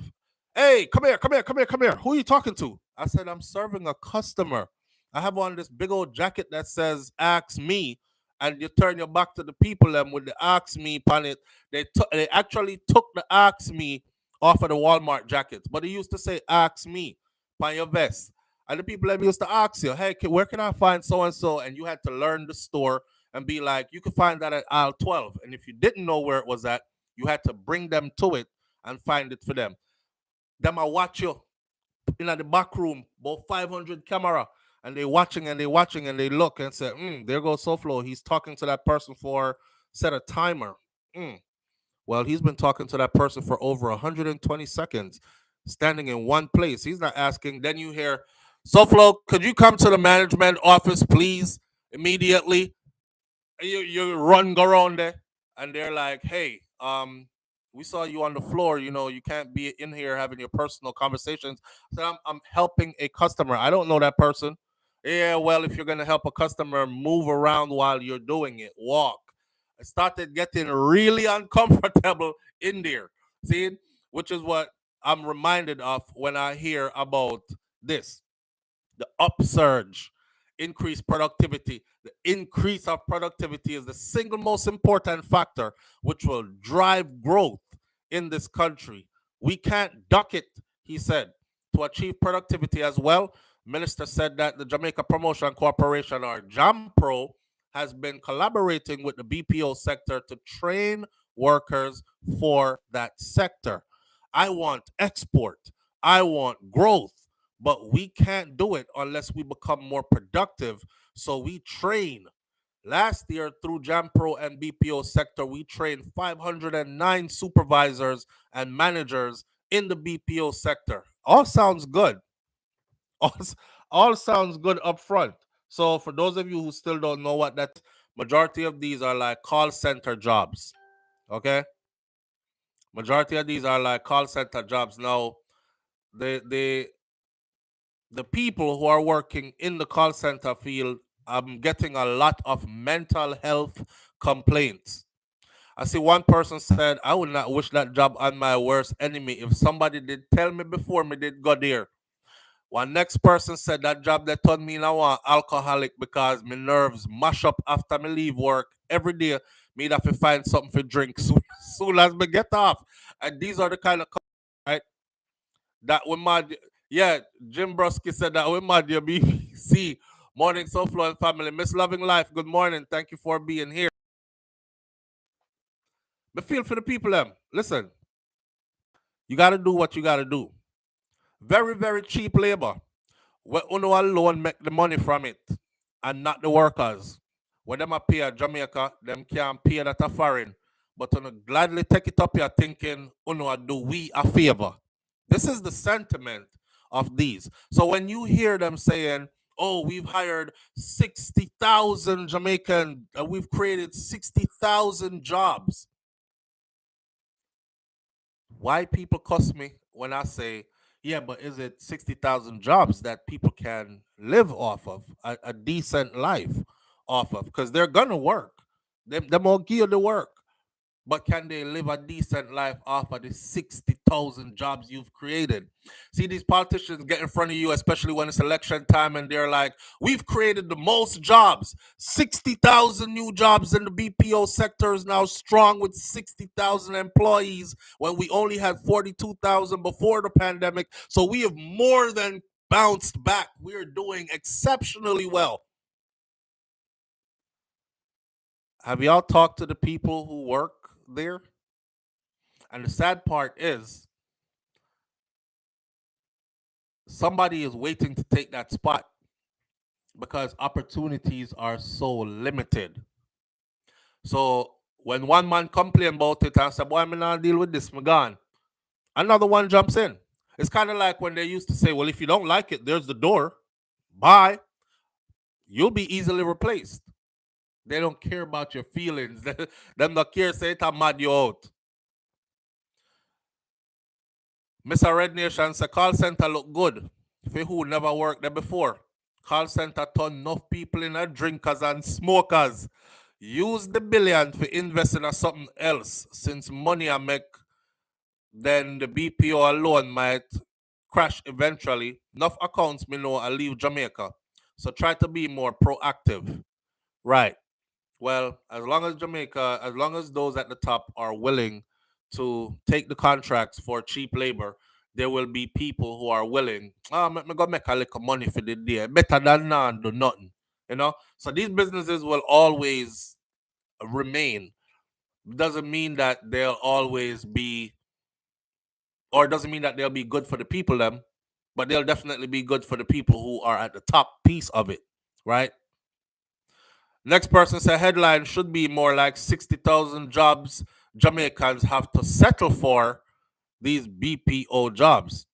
Hey, come here, come here, come here, come here. Who are you talking to? I said, I'm serving a customer. I have on this big old jacket that says, ask me. And you turn your back to the people them with the ask me on it. They actually took the ask me off of the Walmart jackets. But they used to say, ask me on your vest. And the people them used to ask you, hey, where can I find so-and-so? And you had to learn the store and be like, you could find that at aisle 12. And if you didn't know where it was at, you had to bring them to it and find it for them. Them I watch you in the back room, about 500 camera, and they watching and they watching and they look and say, there goes SouFlo. He's talking to that person for set a timer. Well, he's been talking to that person for over 120 seconds, standing in one place. He's not asking. Then you hear, SouFlo, could you come to the management office, please, immediately? You run, go around there, and they're like, hey, we saw you on the floor. You can't be in here having your personal conversations. So I'm helping a customer. I don't know that person. Yeah, well, if you're going to help a customer, move around while you're doing it. Walk. I started getting really uncomfortable in there. See, which is what I'm reminded of when I hear about this. The upsurge, increased productivity. The increase of productivity is the single most important factor which will drive growth in this country. We can't duck it, he said. To achieve productivity as well, Minister said that the Jamaica Promotion Corporation, or JAMPRO, has been collaborating with the BPO sector to train workers for that sector. I want export. I want growth. But we can't do it unless we become more productive. So we train. Last year, through JAMPRO and BPO sector, we trained 509 supervisors and managers in the BPO sector. All sounds good. All sounds good up front. So for those of you who still don't know what that, majority of these are like call center jobs. Okay? Majority of these are like call center jobs. Now, the people who are working in the call center field, I'm getting a lot of mental health complaints. I see one person said, I would not wish that job on my worst enemy. If somebody did tell me before me did go there. One next person said that job that turned me now an alcoholic because my nerves mash up after me leave work every day. Me have to find something to drink soon as me get off. And these are the kind of right that we mad. Yeah, Jim Brusky said that we mad your BBC. Morning, SouFlo and family. Miss Loving Life, good morning. Thank you for being here. But feel for the people, them. Listen, you got to do what you got to do. Very, very cheap labor. Where uno alone make the money from it, and not the workers. When them a pay at Jamaica, them can't pay that a foreign. But uno gladly take it up here thinking uno do we a favor. This is the sentiment of these. So when you hear them saying, oh, we've hired 60,000 Jamaican, we've created 60,000 jobs. Why people cuss me when I say, yeah, but is it 60,000 jobs that people can live off of, a decent life off of? Because they're going to work. Them all give the work. But can they live a decent life off of the 60,000 jobs you've created? See, these politicians get in front of you, especially when it's election time, and they're like, we've created the most jobs. 60,000 new jobs in the BPO sector is now strong with 60,000 employees when we only had 42,000 before the pandemic. So we have more than bounced back. We're doing exceptionally well. Have y'all talked to the people who work there? And the sad part is somebody is waiting to take that spot because opportunities are so limited. So when one man complain about it and say, boy, I'm not deal with this, I'm gone, another one jumps in. It's kind of like when they used to say, well, if you don't like it, there's the door. Bye. You'll be easily replaced. They don't care about your feelings. Them not care, say it mad you out. Mr. Red Nation say call center look good. For who never worked there before. Call center turn enough people in drinkers and smokers. Use the billion to invest in something else. Since money I make, then the BPO alone might crash eventually. Enough accounts me know I leave Jamaica. So try to be more proactive. Right. Well, as long as Jamaica, as long as those at the top are willing to take the contracts for cheap labor, there will be people who are willing. I'm going to make a little money for the day. Better than none, do nothing. You know, so these businesses will always remain. Doesn't mean that they'll always be, or doesn't mean that they'll be good for the people them, but they'll definitely be good for the people who are at the top piece of it, right? Next person said headline should be more like 60,000 jobs Jamaicans have to settle for these BPO jobs.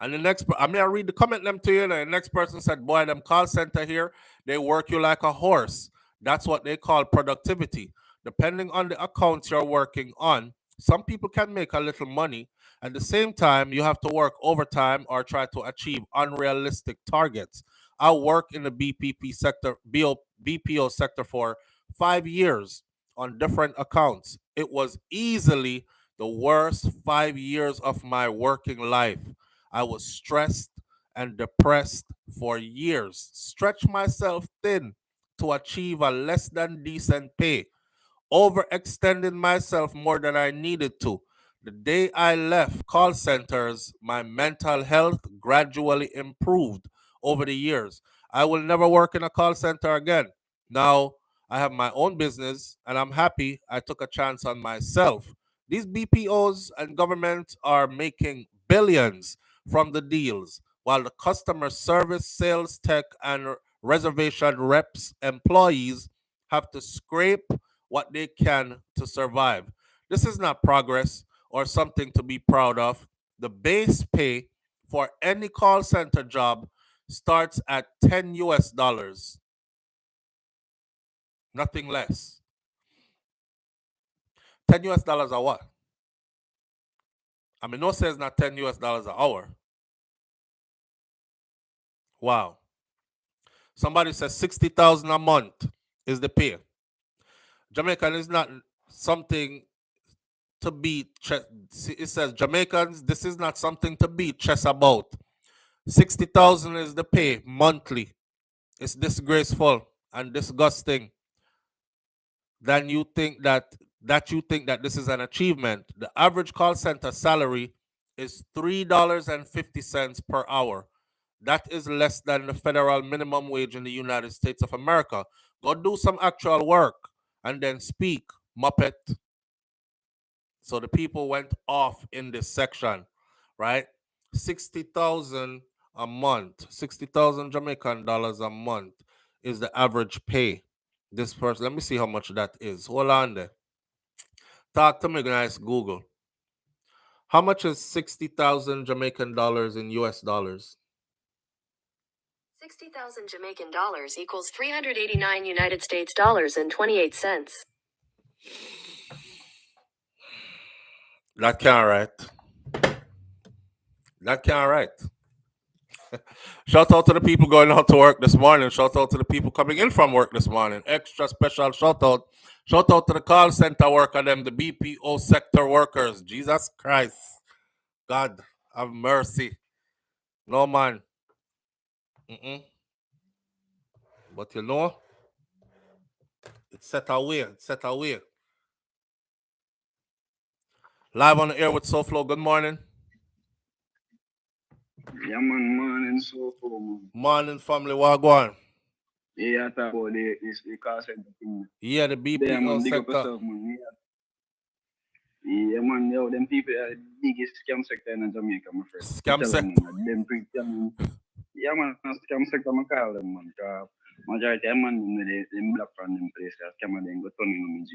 And the next, I mean, I read the comment them to you. And the next person said, boy, them call center here, they work you like a horse. That's what they call productivity. Depending on the accounts you're working on, some people can make a little money. At the same time, you have to work overtime or try to achieve unrealistic targets. I work in the BPP sector, BPO sector for 5 years on different accounts. It was easily the worst 5 years of my working life. I was stressed and depressed for years, stretched myself thin to achieve a less than decent pay, overextending myself more than I needed to. The day I left call centers, my mental health gradually improved over the years. I will never work in a call center again. Now I have my own business and I'm happy I took a chance on myself. These BPOs and government are making billions from the deals, while the customer service, sales tech, and reservation reps employees have to scrape what they can to survive. This is not progress or something to be proud of. The base pay for any call center job starts at 10 US dollars, nothing less. 10 US dollars a what? I mean, no says not 10 US dollars an hour. Wow. Somebody says 60,000 a month is the pay. Jamaican is not something to be, it says Jamaicans, this is not something to be chess about. 60,000 is the pay monthly. It's disgraceful and disgusting. Then you think that this is an achievement. The average call center salary is $3.50 per hour. That is less than the federal minimum wage in the United States of America. Go do some actual work and then speak, Muppet. So the people went off in this section, right? 60,000 a month, 60,000 Jamaican dollars a month is the average pay. This person, let me see how much that is. Hold on there. Talk to me, guys. Google. How much is 60,000 Jamaican dollars in US dollars? 60,000 Jamaican dollars equals 389 United States dollars and 28 cents. That can't right. That can't right. Shout out to the people going out to work this morning. Shout out to the people coming in from work this morning. Extra special shout out. Shout out to the call center worker, them, the BPO sector workers. Jesus Christ. God have mercy. No man. But you know, it's set away. It's set away. Live on the air with SouFLo. Good morning. Yeah, man, morning, SouFLo, man. Morning, family. What going? Yeah, I talk about the call center thing. Yeah, the BPO yeah, man, sector. Big up yourself, man. Yeah, man, yo, them people are the biggest scam sector in Jamaica, my friend. Scam sector? Them pretend, yeah, man, scam sector, I call them, man. Majority of man, them black from them place, scam them go turn in G.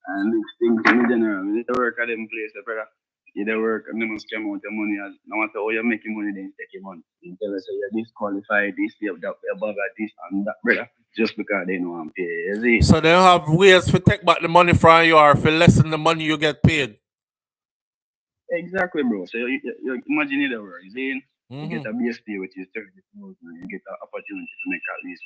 And these things in general, you work at them place, brother. You don't work and them scam out your money. No matter how you're making money, they take your money. They tell us you're disqualified, this, you're above at this and that, brother. Just because they know I'm paid. So they have ways to take back the money from you or for lessen the money you get paid. Exactly, bro. So you imagine it over. You get a BSP which is 30,000 and you get an opportunity to make at least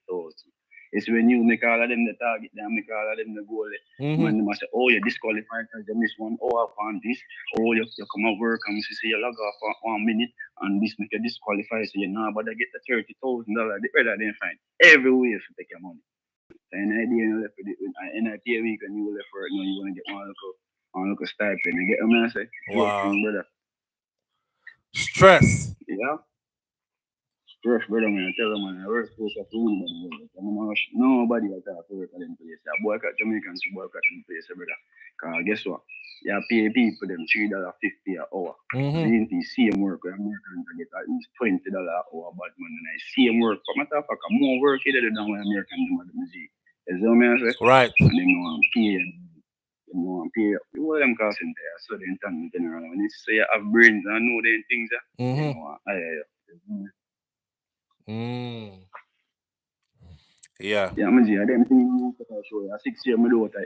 140,000. It's when you make all of them the target, then make all of them the goal. When they say, oh, you're disqualified because you miss 1 hour on this. Oh, you come at work and you say you log off for 1 minute and this make you disqualified. So you're not about to get the $30,000. The better than find every way to take your money. And idea you left with it, and I pay week and you left for it, you know, you want to get one look stipend. You get what I say? Wow. Brother. Stress. Yeah. Fresh brother, man, I tell them, man, I work close to nobody at all to work at them place. I boycott Jamaicans to boycott them place, brother. Because guess what? You pay people them $3.50 an hour. Mm-hmm. The same work where Americans get at least $20 an hour, but man, and I same work. For matter of fact, more work here than what Americans do at the music. You know what I say? Right. And they know I'm paying. They know I'm paying. What them costing there? So they intend in general. When you say you have brains and know them things, you know, Yeah. Yeah, man, I them things I show you. 6 years, I do what I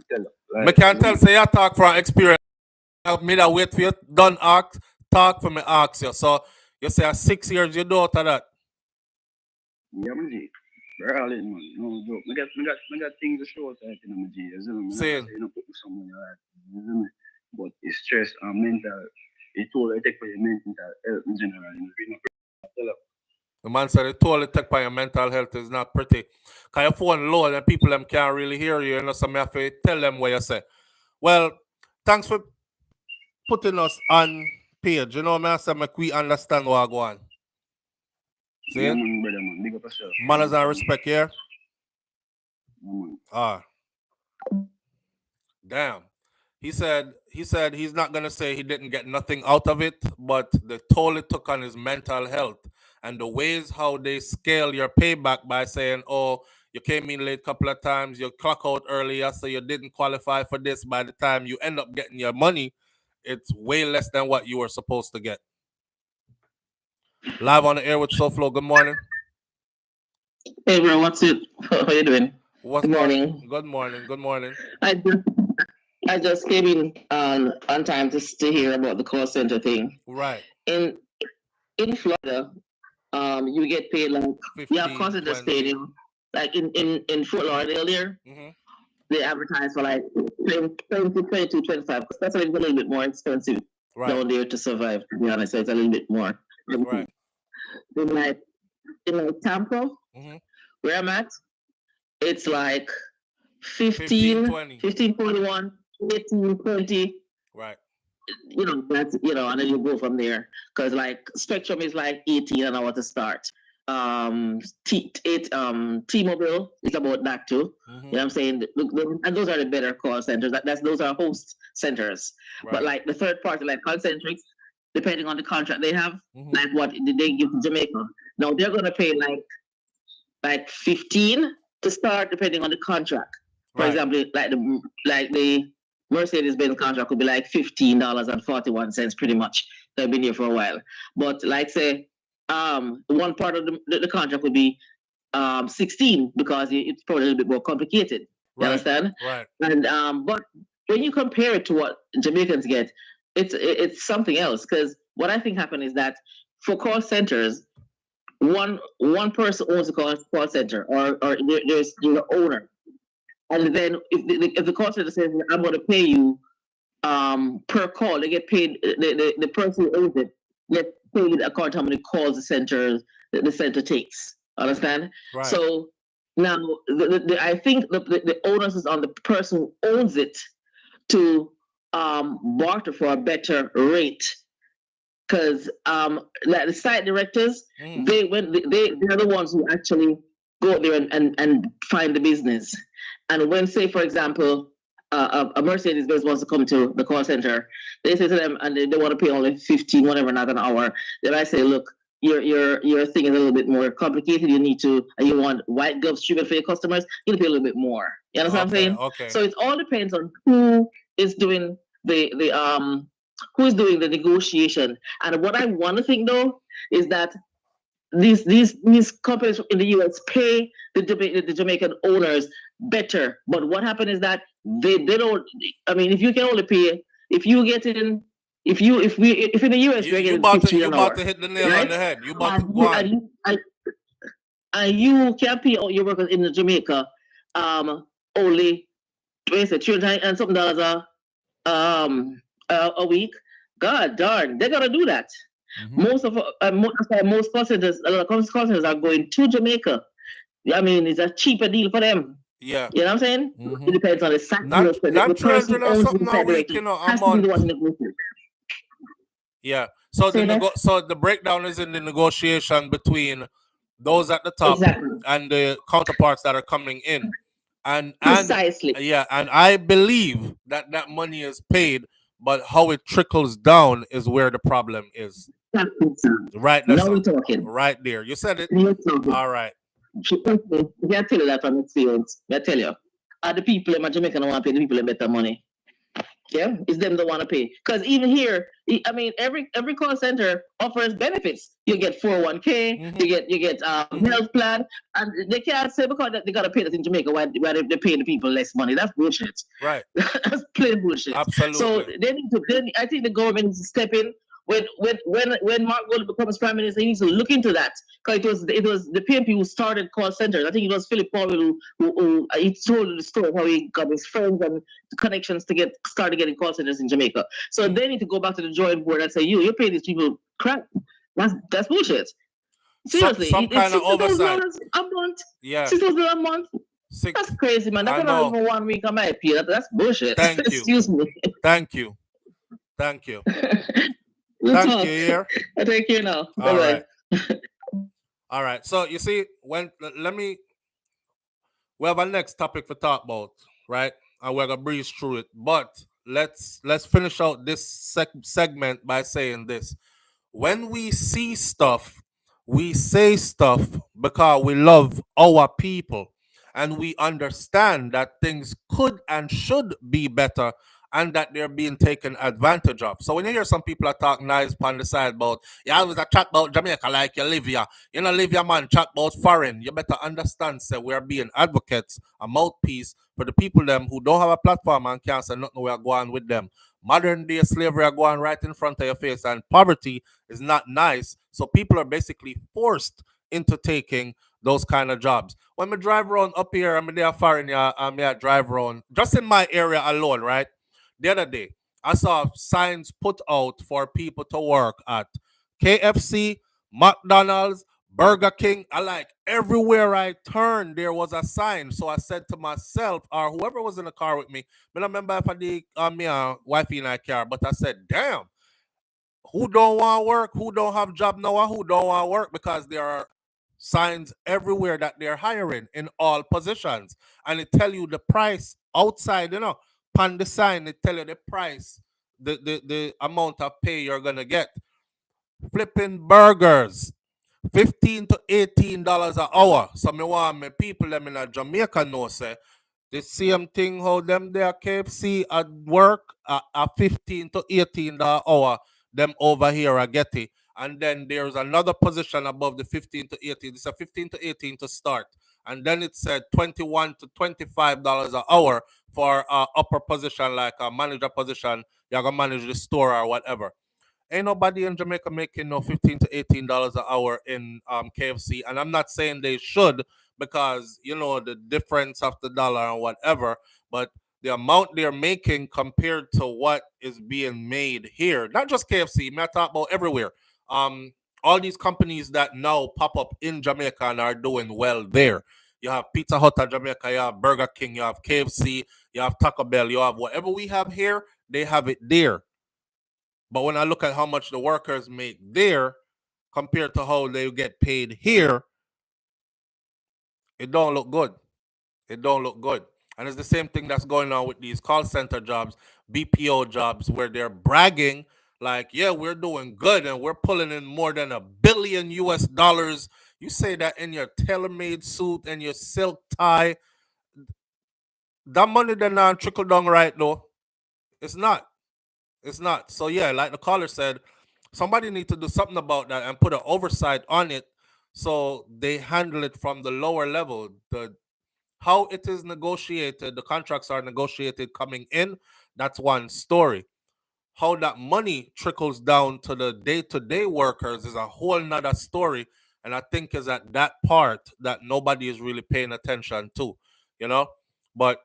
tell you. I can't tell, say you talk from experience. Me that wait for you done ask, talk for me ask you. So you say 6 years you do out of that. Yeah, man, really, man, no joke. I got things to show out in my G. You Say know, put somewhere right. But it's stress and mental. It all I take for your mental health in general. The man said it totally take by your mental health is not pretty. Cause your phone low and people them can't really hear you, you know, so me have to tell them what you say. Well, thanks for putting us on page. You know, me I say make we understand what I go on. See? Yeah, man, brother, man. Big up yourself. Manners and respect here. Yeah, Damn. He said he's not gonna say he didn't get nothing out of it, but the toll it took on his mental health and the ways how they scale your payback by saying, oh, you came in late a couple of times, you clock out earlier, so you didn't qualify for this. By the time you end up getting your money, it's way less than what you were supposed to get. Live on the air with SouFLo. Good morning. Hey bro, what's it? How you doing? Good morning. Good morning. Good morning. I just came in on time to hear about the call center thing. Right. In Florida, you get paid like 15, you have call center 20. stadium. Like in Fort Lauderdale here, they advertise for like 20, 22, 25. That's a little bit more expensive down there to survive, to be honest. So it's a little bit more. Right. In like Tampa, where I'm at, it's like 15, 21, 18, 20. Right. You know, that's, you know, and then you go from there. Because like Spectrum is like 18 an hour to start. T-Mobile is about that too. You know what I'm saying? And those are the better call centers. Those are host centers. Right. But like the third party, like Concentrics, depending on the contract they have, like what they give to Jamaica. Now they're gonna pay like 15 to start, depending on the contract. For example, like the Mercedes-Benz contract would be like $15.41 pretty much. They've been here for a while. But like say, one part of the contract would be 16 because it's probably a little bit more complicated. You understand? Right. And but when you compare it to what Jamaicans get, it's something else. Because what I think happened is that for call centers, one person owns the call center, or there's the owner, and then if the call center says I'm going to pay you per call, they get paid. The person who owns it gets paid according to how many calls the center takes. Understand? Right. So now I think the onus is on the person who owns it to barter for a better rate. Because like the site directors, they're the ones who actually go there and find the business. And when, say, for example, a Mercedes-Benz wants to come to the call center, they say to them, and they want to pay only 15, whatever, not an hour. Then I say, look, your thing is a little bit more complicated. You want white gloves treatment for your customers. You need to pay a little bit more. You understand what I'm saying? Okay. So it all depends on who is doing who is doing the negotiation. And what I want to think though is that these companies in the US pay the Jamaican owners better. But what happened is that they don't. I mean, if you can only pay, if you get in, if in the US you're getting 15 an hour, about to hit the nail on the head. You about to go on. And you can pay all your workers in Jamaica only $300 and something a week. God darn, they're gonna do that. Most call centers, a lot of call centers are going to Jamaica. I mean, it's a cheaper deal for them. Yeah, you know what I'm saying. It depends on the site. Not $300 or something a week, you know, a month. Yeah. So the breakdown is in the negotiation between those at the top and the counterparts that are coming in. And Precisely. Yeah, and I believe that that money is paid, but how it trickles down is where the problem is. Right. Now we're talking. Right there. You said it. All right. I tell you that from experience. I tell you. The people in Jamaica don't want to pay the people better money. Yeah, it's them that want to pay. Because even here, I mean, every call center offers benefits. You get 401k, you get health plan, and they can't say because they gotta pay that in Jamaica why they pay the people less money. That's bullshit. Right. That's plain bullshit. Absolutely. So they need to. I think the government needs to step in. When Mark Gold becomes prime minister, he needs to look into that because it was the PNP who started call centers. I think it was Philip Powell who he told the story how he got his friends and connections to started getting call centers in Jamaica. So they need to go back to the drawing board and say, you pay these people crap. That's bullshit. Seriously, some kind of oversight. A month. Yeah. $6,000 a month. That's crazy, man. That's not even 1 week on my pay. That's bullshit. Thank you. Excuse me. Thank you. Thank you. Thank you here. Thank you now. All right. All right. So you see, we have our next topic to talk about, right? And we're gonna breeze through it. But let's finish out this segment by saying this. When we see stuff, we say stuff because we love our people and we understand that things could and should be better and that they're being taken advantage of. So when you hear some people are talking nice on the side about, you always a chat about Jamaica like you live here. You know, live here, man, chat about foreign. You better understand, say, we're being advocates, a mouthpiece for the people them who don't have a platform and can't say nothing we are going with them. Modern day slavery are going right in front of your face, and poverty is not nice. So people are basically forced into taking those kind of jobs. When I drive around up here, I mean, they are foreign, I drive around just in my area alone, right? The other day, I saw signs put out for people to work at KFC, McDonald's, Burger King. I like everywhere I turned, there was a sign. So I said to myself, or whoever was in the car with me, I don't remember if I did me wifey in that car, but I said, damn, who don't want to work? Who don't have job now? Who don't want to work? Because there are signs everywhere that they're hiring in all positions, and it tell you the price outside, you know, on the sign, it tell you the price, the amount of pay you're gonna get. Flipping burgers, $15 to $18 an hour. So me want me people them in Jamaica know say the same thing how them there KFC at work at $15 to $18 an hour. Them over here are get it. And then there's another position above the 15 to 18. It's a 15 to 18 to start. And then it said $21 to $25 an hour for upper position, like a manager position. You're gonna manage the store or whatever. Ain't nobody in Jamaica making no $15 to $18 an hour in KFC. And I'm not saying they should, because you know the difference of the dollar and whatever, but the amount they're making compared to what is being made here, not just KFC, I talk about everywhere. All these companies that now pop up in Jamaica and are doing well there. You have Pizza Hut in Jamaica, you have Burger King, you have KFC, you have Taco Bell, you have whatever we have here, they have it there. But when I look at how much the workers make there compared to how they get paid here, it don't look good. It don't look good. And it's the same thing that's going on with these call center jobs, BPO jobs, where they're bragging like, yeah, we're doing good and we're pulling in more than $1 billion US. You say that in your tailor-made suit and your silk tie. That money then not trickle down right though. It's not. It's not. So yeah, like the caller said, somebody need to do something about that and put an oversight on it so they handle it from the lower level. How it is negotiated, the contracts are negotiated coming in, that's one story. How that money trickles down to the day-to-day workers is a whole nother story. And I think is at that part that nobody is really paying attention to, you know? But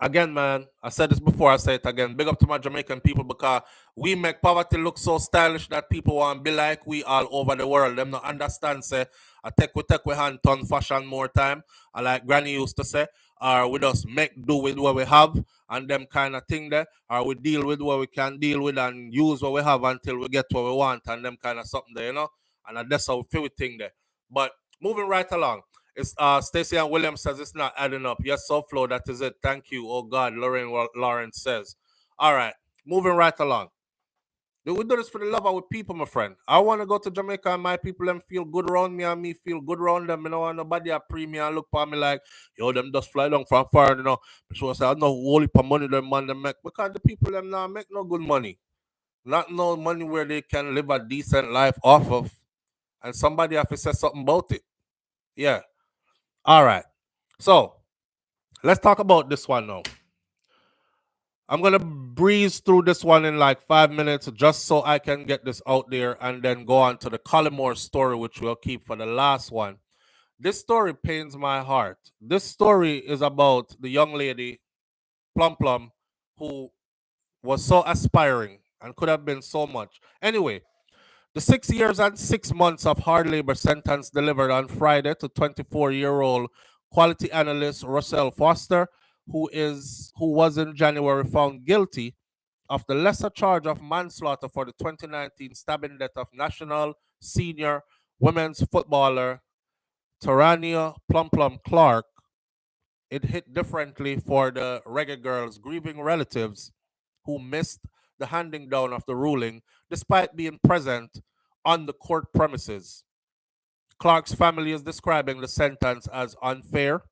again, man, I said this before, I say it again. Big up to my Jamaican people, because we make poverty look so stylish that people want to be like we all over the world. Them not understand, say, I take we hand ton fashion more time. I like Granny used to say. or we just make do with what we have and them kind of thing there, or we deal with what we can deal with and use what we have until we get what we want and them kind of something there, and that's how we feel with thing there. But moving right along, it's Stacey and William says it's not adding up. Yes, SouFLo, that is it. Thank you. Oh God, Lawrence says. All right, moving right along. We do this for the love of our people, my friend. I want to go to Jamaica and my people them feel good around me and me feel good around them. You know, and nobody a premium and look for me like, yo, them just fly down from far, So I say, I know only for money them man them make. Because the people them now make no good money. Not no money where they can live a decent life off of. And somebody have to say something about it. Yeah. All right. So, let's talk about this one now. I'm going to breeze through this one in like 5 minutes just so I can get this out there and then go on to the Collymore story, which we'll keep for the last one. This story pains my heart. This story is about the young lady, Plum, who was so aspiring and could have been so much. Anyway, the 6 years and 6 months of hard labor sentence delivered on Friday to 24-year-old quality analyst Russell Foster, who was in January found guilty of the lesser charge of manslaughter for the 2019 stabbing death of national senior women's footballer Tarania Plum Clark. It hit differently for the Reggae Girls' grieving relatives who missed the handing down of the ruling despite being present on the court premises. Clark's family is describing the sentence as unfair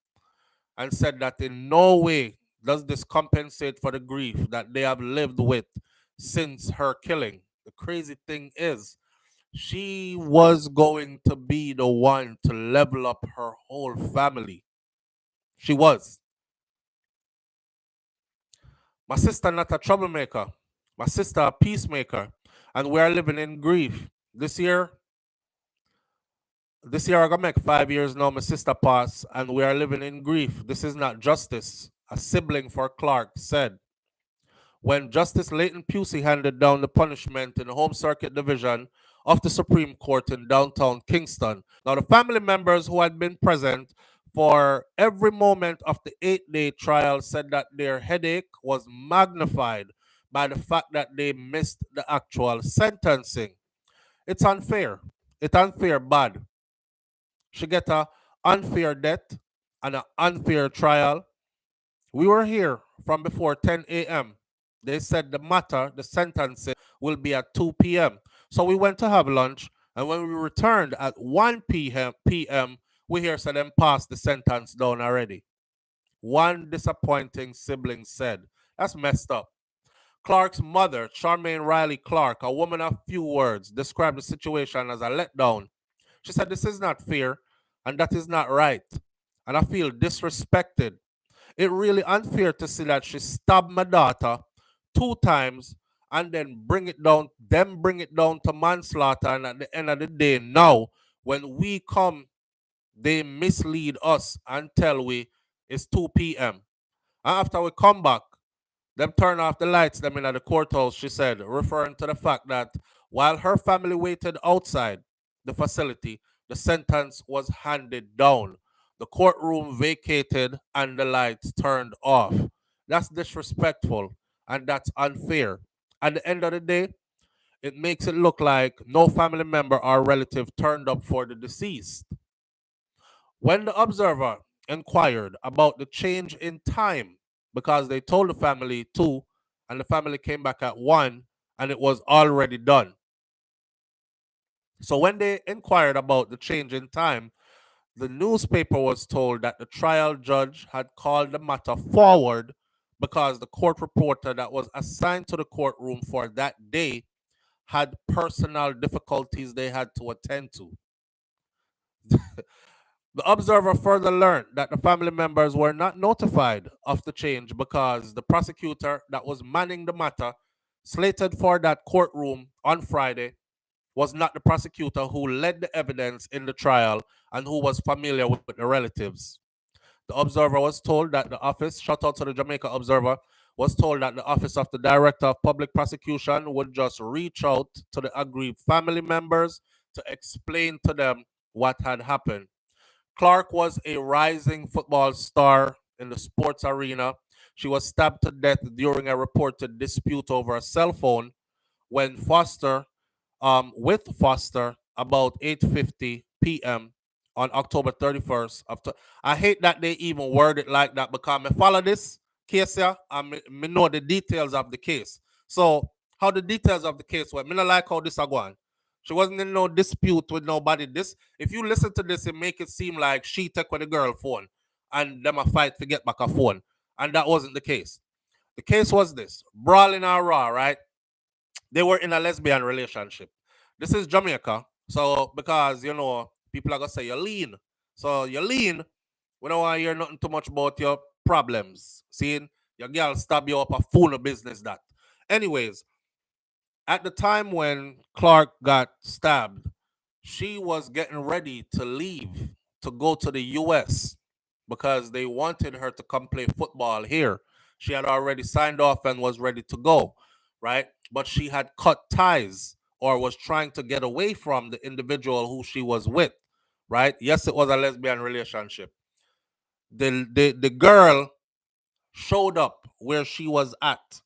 and said that in no way does this compensate for the grief that they have lived with since her killing. The crazy thing is, she was going to be the one to level up her whole family. She was. My sister not a troublemaker. My sister a peacemaker. And we are living in grief. This year I'm gonna make 5 years now. My sister passed, and we are living in grief. This is not justice, a sibling for Clark said. When Justice Leighton Pusey handed down the punishment in the Home Circuit Division of the Supreme Court in downtown Kingston. Now, the family members who had been present for every moment of the 8-day trial said that their headache was magnified by the fact that they missed the actual sentencing. It's unfair. It's unfair bad. She get a unfair death and an unfair trial. We were here from before 10 a.m. They said the sentencing will be at 2 p.m. So we went to have lunch, and when we returned at 1 p.m., we hear said them pass the sentence down already. One disappointing sibling said. That's messed up. Clark's mother, Charmaine Riley Clark, a woman of few words, described the situation as a letdown. She said, "This is not fair, and that is not right. And I feel disrespected. It's really unfair to see that she stabbed my daughter 2 times and then bring it down to manslaughter. And at the end of the day, now, when we come, they mislead us and tell we it's 2 p.m. And after we come back, them turn off the lights them in at the courthouse," she said, referring to the fact that while her family waited outside the facility, the sentence was handed down. The courtroom vacated and the lights turned off. That's disrespectful and that's unfair. At the end of the day, it makes it look like no family member or relative turned up for the deceased. When the Observer inquired about the change in time, because they told the family 2 and the family came back at 1 and it was already done. So when they inquired about the change in time, the newspaper was told that the trial judge had called the matter forward because the court reporter that was assigned to the courtroom for that day had personal difficulties they had to attend to. The Observer further learned that the family members were not notified of the change because the prosecutor that was manning the matter, slated for that courtroom on Friday, was not the prosecutor who led the evidence in the trial and who was familiar with the relatives. The Observer was told that the office, shout out to the Jamaica Observer, was told that the office of the Director of Public Prosecution would just reach out to the aggrieved family members to explain to them what had happened. Clark was a rising football star in the sports arena. She was stabbed to death during a reported dispute over a cell phone when with Foster about 8:50 p.m. on October 31st. I hate that they even word it like that because I follow this case here and me know the details of the case. So how the details of the case went, me not like how this are going. She wasn't in no dispute with nobody. This, if you listen to this, it make it seem like she took with the girl phone and them a fight to get back a phone. And that wasn't the case. The case was this: brawling or raw, right? They were in a lesbian relationship. This is Jamaica. So because people are gonna say you're lean. So you're lean, we don't want to hear nothing too much about your problems. Seeing your girl stab you up a phone of business that. Anyways, at the time when Clark got stabbed, she was getting ready to leave to go to the US because they wanted her to come play football here. She had already signed off and was ready to go, right? But she had cut ties or was trying to get away from the individual who she was with, right? Yes, it was a lesbian relationship. The girl showed up where she was at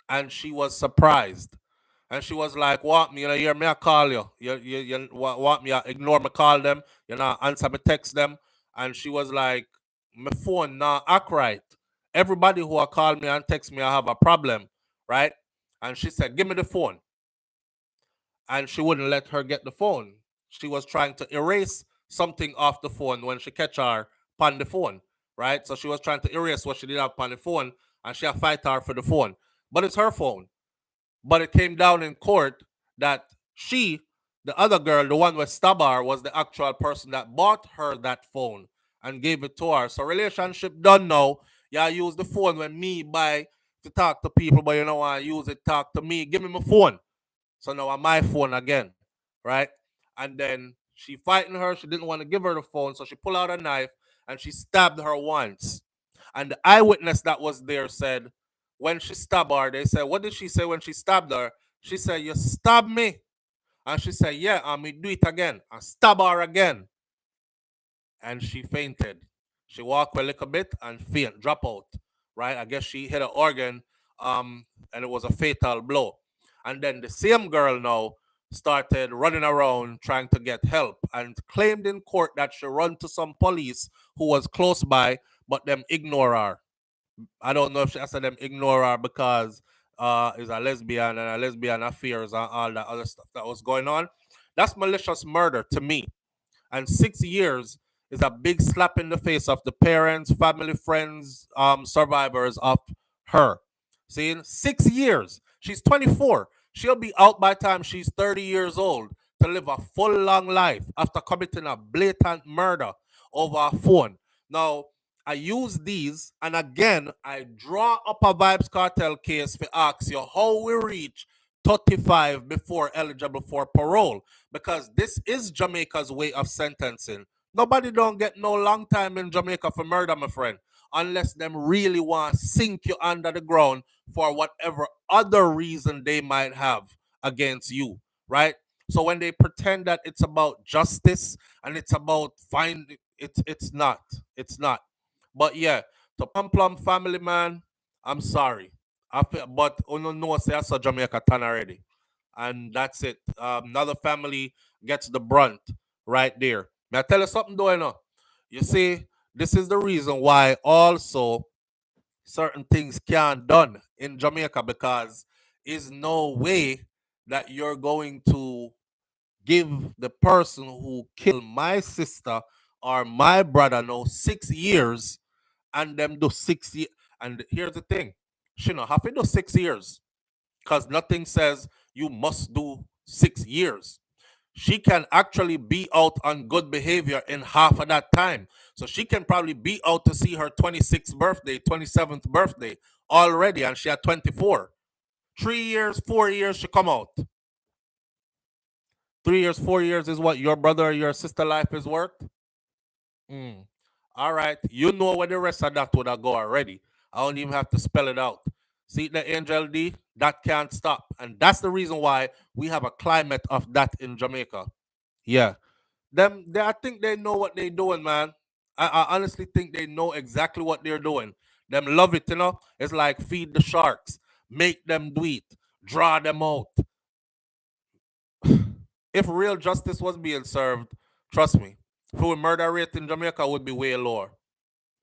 and she was surprised. And she was like, "What me? You know, hear me? I call you. You want me? I ignore me, call them. You know, answer me, text them." And she was like, "My phone now act right. Everybody who I call me and text me, I have a problem, right?" And she said, "Give me the phone." And she wouldn't let her get the phone. She was trying to erase something off the phone when she catch her on the phone, right? So she was trying to erase what she did have on the phone, and she had fight her for the phone. But it's her phone. But it came down in court that she, the other girl, the one with Stabar, was the actual person that bought her that phone and gave it to her. So relationship done now. Yeah, I use the phone when me buy to talk to people, but you know I use it talk to me. Give me my phone. So now on my phone again, right? And then she fighting her. She didn't want to give her the phone, so she pulled out a knife and she stabbed her once. And the eyewitness that was there said, when she stabbed her, they said, "What did she say when she stabbed her?" She said, "You stabbed me." And she said, "Yeah, and me do it again." And stab her again. And she fainted. She walked a little bit and faint, drop out. Right? I guess she hit an organ, and it was a fatal blow. And then the same girl now started running around trying to get help and claimed in court that she run to some police who was close by, but them ignore her. I don't know if she said them ignore her because is a lesbian and a lesbian affairs and all that other stuff that was going on. That's malicious murder to me. And 6 years is a big slap in the face of the parents, family, friends, survivors of her. Seeing 6 years. She's 24. She'll be out by the time she's 30 years old to live a full long life after committing a blatant murder over a phone. Now, I use these, and again, I draw up a Vibes Cartel case to ask you how we reach 35 before eligible for parole, because this is Jamaica's way of sentencing. Nobody don't get no long time in Jamaica for murder, my friend, unless them really want to sink you under the ground for whatever other reason they might have against you, right? So when they pretend that it's about justice and it's about finding, it's not. It's not. But yeah, to Plum family, man, I'm sorry. But uno know say I saw Jamaica turn already. And that's it. Another family gets the brunt right there. May I tell you something though, you see, this is the reason why also certain things can't done in Jamaica, because is no way that you're going to give the person who killed my sister or my brother no 6 years and them do 6 years. And here's the thing, she not have to do 6 years because nothing says you must do 6 years. She can actually be out on good behavior in half of that time. So she can probably be out to see her 26th birthday, 27th birthday already, and she had 24. 3 years, 4 years, she come out. 3 years, 4 years is what your brother or your sister life is worth? All right. You know where the rest of that would have go already. I don't even have to spell it out. See the Angel D? That can't stop. And that's the reason why we have a climate of that in Jamaica. Yeah. I think they know what they're doing, man. I honestly think they know exactly what they're doing. Them love it, you know. It's like feed the sharks, make them do it, draw them out. If real justice was being served, trust me, if we murder rate in Jamaica would be way lower.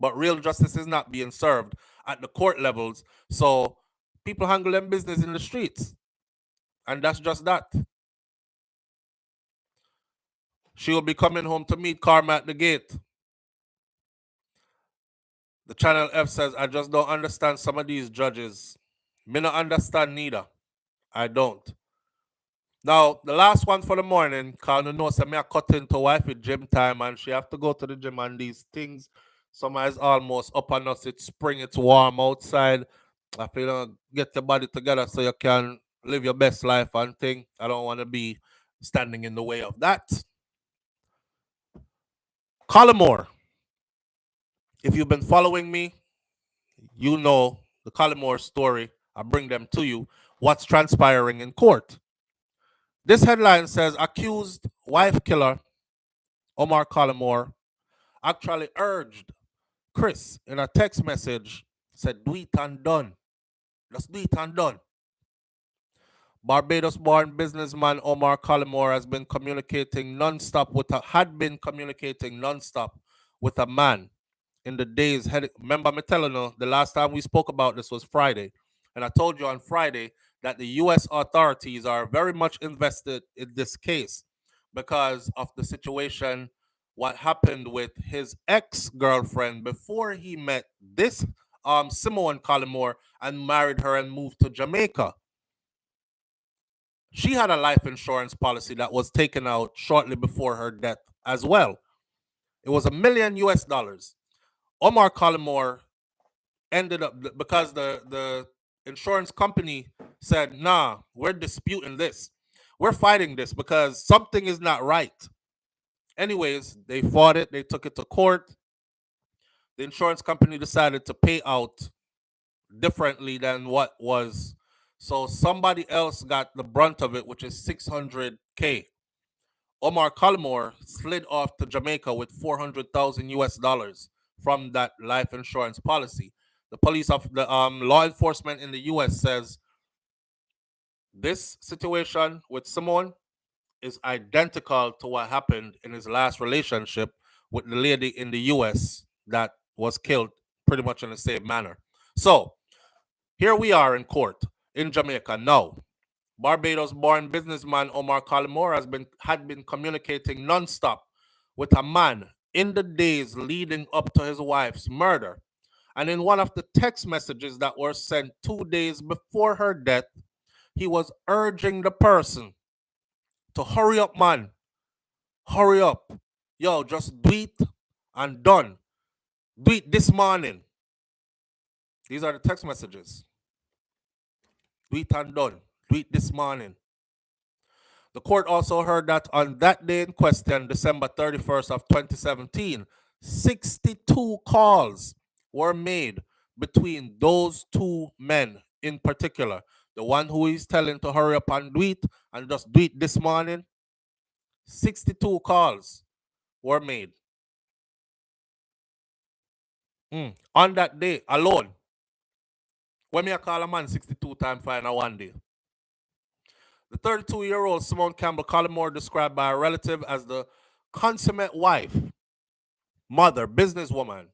But real justice is not being served at the court levels. So people handle them business in the streets. And that's just that. She will be coming home to meet Karma at the gate. The Channel F says, I just don't understand some of these judges. Me not understand neither. I don't. Now, the last one for the morning, because you know, me I cut into wife with gym time and she have to go to the gym and these things. Summer is almost up on us. It's spring, it's warm outside. I feel get your body together so you can live your best life and thing. I don't want to be standing in the way of that. Collymore. If you've been following me, you know the Collymore story. I bring them to you. What's transpiring in court? This headline says accused wife killer Omar Collymore actually urged Chris in a text message, said, do it and done. Just do it and done. Barbados-born businessman Omar Collymore had been communicating nonstop with a man in the days heading. Remember me telling you, the last time we spoke about this was Friday. And I told you on Friday that the U.S. authorities are very much invested in this case because of the situation, what happened with his ex-girlfriend before he met this Simone Collymore and married her and moved to Jamaica. She had a life insurance policy that was taken out shortly before her death as well. It was $1 million US. Omar Collymore ended up, because the insurance company said, nah, we're disputing this. We're fighting this because something is not right. Anyways, they fought it. They took it to court. The insurance company decided to pay out differently than what was. So somebody else got the brunt of it, which is $600K. Omar Collymore slid off to Jamaica with $400,000 US from that life insurance policy. The police of the law enforcement in the US says this situation with Simone is identical to what happened in his last relationship with the lady in the US that was killed pretty much in the same manner. So here we are in court in Jamaica now. Barbados-born businessman Omar Collymore had been communicating nonstop with a man in the days leading up to his wife's murder. And in one of the text messages that were sent 2 days before her death, he was urging the person to hurry up, man. Hurry up. Yo, just do it and done. Do it this morning. These are the text messages. Do it and done. Do it this morning. The court also heard that on that day in question, December 31st of 2017, 62 calls were made between those two men in particular. The one who is telling to hurry up and do it and just do it this morning. 62 calls were made. On that day alone. When me I call a man 62 times fine in one day. The 32-year-old Simone Campbell Collymore, described by a relative as the consummate wife, mother, businesswoman,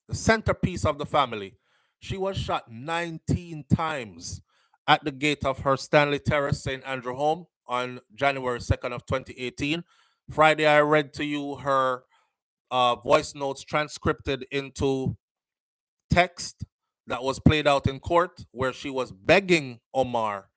the centerpiece of the family. She was shot 19 times at the gate of her Stanley Terrace St. Andrew home on January 2nd of 2018. Friday, I read to you her voice notes transcripted into text that was played out in court, where she was begging Omar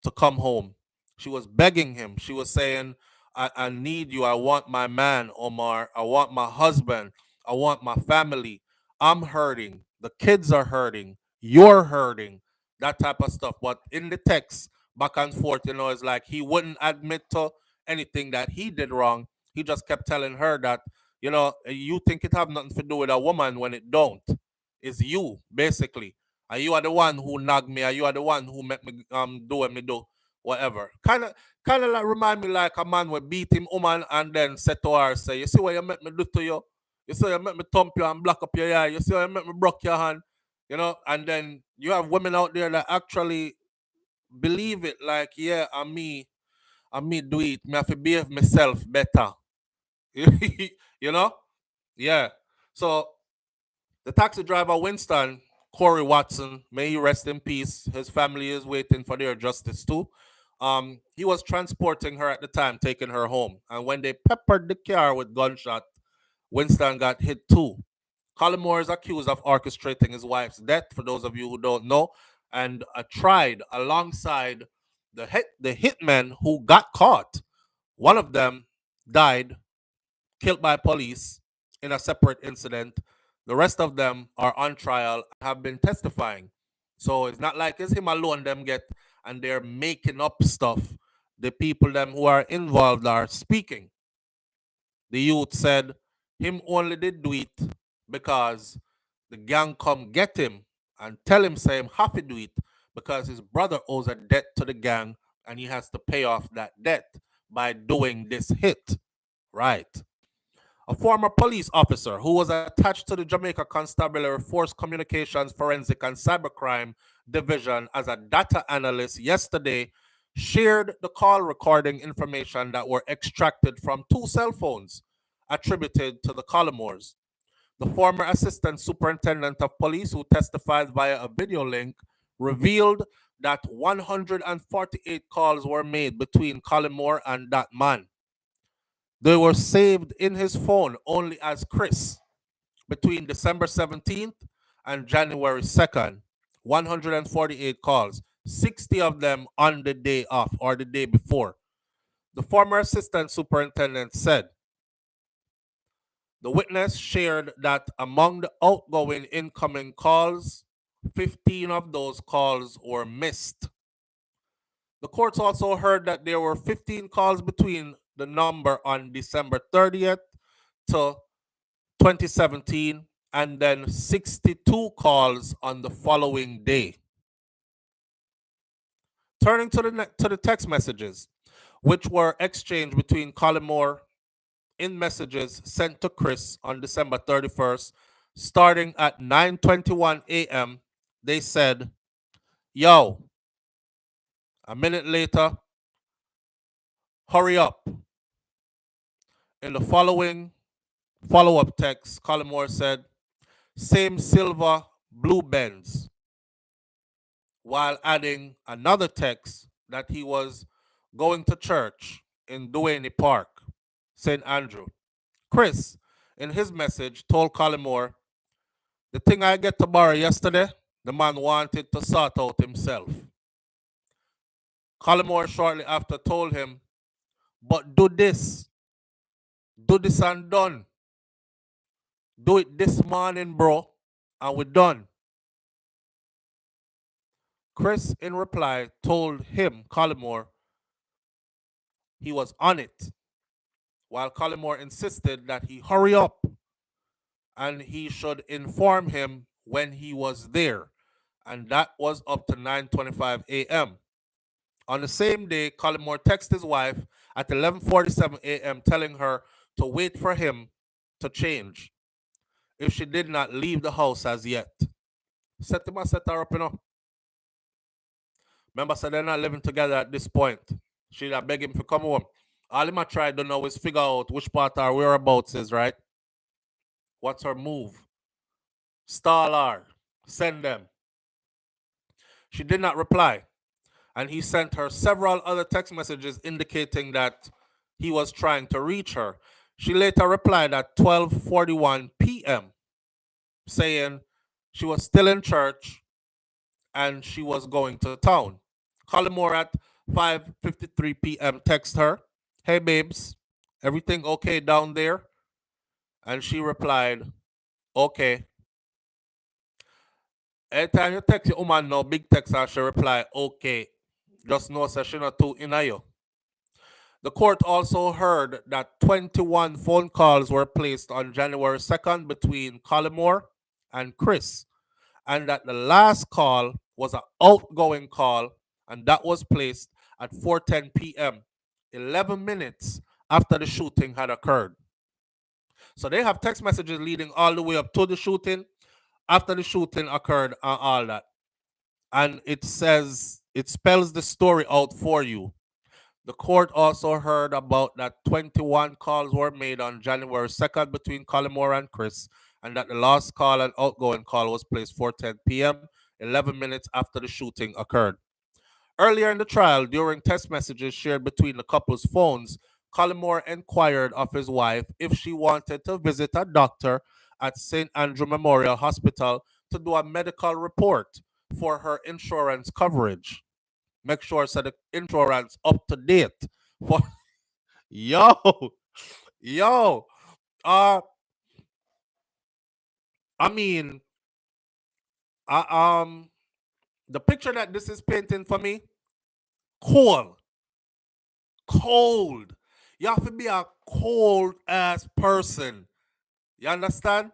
to come home. She was begging him. She was saying, I need you. I want my man, Omar. I want my husband. I want my family. I'm hurting. The kids are hurting. You're hurting. That type of stuff. But in the text, back and forth, it's like he wouldn't admit to anything that he did wrong. He just kept telling her that, you think it have nothing to do with a woman when it don't. It's you, basically. And you are the one who nagged me, and you are the one who make me do what me do, whatever. Kind of like remind me like a man would beat him woman and then say to her, say, you see what you make me do to you? You say you make me thump you and block up your eye. You say you make me broke your hand. You know, and then you have women out there that actually believe it. Like, yeah, I'm me do it. Me have to behave myself better. You know? Yeah. So the taxi driver Winston Corey Watson, may he rest in peace. His family is waiting for their justice too. He was transporting her at the time, taking her home, and when they peppered the car with gunshot, Winston got hit too. Collymore is accused of orchestrating his wife's death, for those of you who don't know, and tried alongside the hitmen who got caught. One of them died, killed by police in a separate incident. The rest of them are on trial and have been testifying. So it's not like it's him alone them get and they're making up stuff. The people them who are involved are speaking. The youth said him only did do it because the gang come get him and tell him say him have to do it because his brother owes a debt to the gang and he has to pay off that debt by doing this hit. Right. A former police officer who was attached to the Jamaica Constabulary Force Communications Forensic and Cybercrime Division as a data analyst yesterday shared the call recording information that were extracted from 2 cell phones attributed to the Collymores. The former assistant superintendent of police, who testified via a video link, revealed that 148 calls were made between Collymore and that man. They were saved in his phone only as Chris between December 17th and January 2nd. 148 calls, 60 of them on the day off or the day before. The former assistant superintendent said the witness shared that among the outgoing incoming calls, 15 of those calls were missed. The courts also heard that there were 15 calls between the number on December 30th to 2017 and then 62 calls on the following day. Turning to the text messages, which were exchanged between Collymore in messages sent to Chris on December 31st, starting at 9:21 a.m., they said, "Yo." A minute later, "Hurry up." In the following follow-up text, Collymore said, "Same silver, blue Benz," while adding another text that he was going to church in Duane Park, St. Andrew. Chris, in his message, told Collymore, "The thing I get to borrow yesterday, the man wanted to sort out himself." Collymore shortly after told him, "But do this and done. Do it this morning, bro, and we're done." Chris, in reply, told him, Collymore, he was on it, while Collymore insisted that he hurry up and he should inform him when he was there, and that was up to 9:25 a.m. On the same day, Collymore texted his wife at 11:47 a.m. telling her to wait for him to change if she did not leave the house as yet. Set her up, you know. Remember, so they're not living together at this point. She that beg him to come home. All him try to know is figure out which part our whereabouts is, right? What's her move? Stall her. Send them. She did not reply, and he sent her several other text messages indicating that he was trying to reach her. She later replied at 12:41 p.m., saying she was still in church and she was going to town. Collymore at 5:53 p.m. text her, "Hey babes, everything okay down there?" And she replied, "Okay." Anytime you text your woman no big text and she reply, "Okay," just know that she not too in you. The court also heard that 21 phone calls were placed on January 2nd between Collymore and Chris, and that the last call was an outgoing call, and that was placed at 4:10 p.m., 11 minutes after the shooting had occurred. So they have text messages leading all the way up to the shooting, after the shooting occurred, and all that. And it spells the story out for you. The court also heard about that 21 calls were made on January 2nd between Collymore and Chris, and that the last call and outgoing call was placed 4:10 p.m., 11 minutes after the shooting occurred. Earlier in the trial, during text messages shared between the couple's phones, Collymore inquired of his wife if she wanted to visit a doctor at St. Andrew Memorial Hospital to do a medical report for her insurance coverage. Make sure so the insurance up to date. For yo, yo, uh, I mean, the picture that this is painting for me, cold. You have to be a cold ass person. You understand?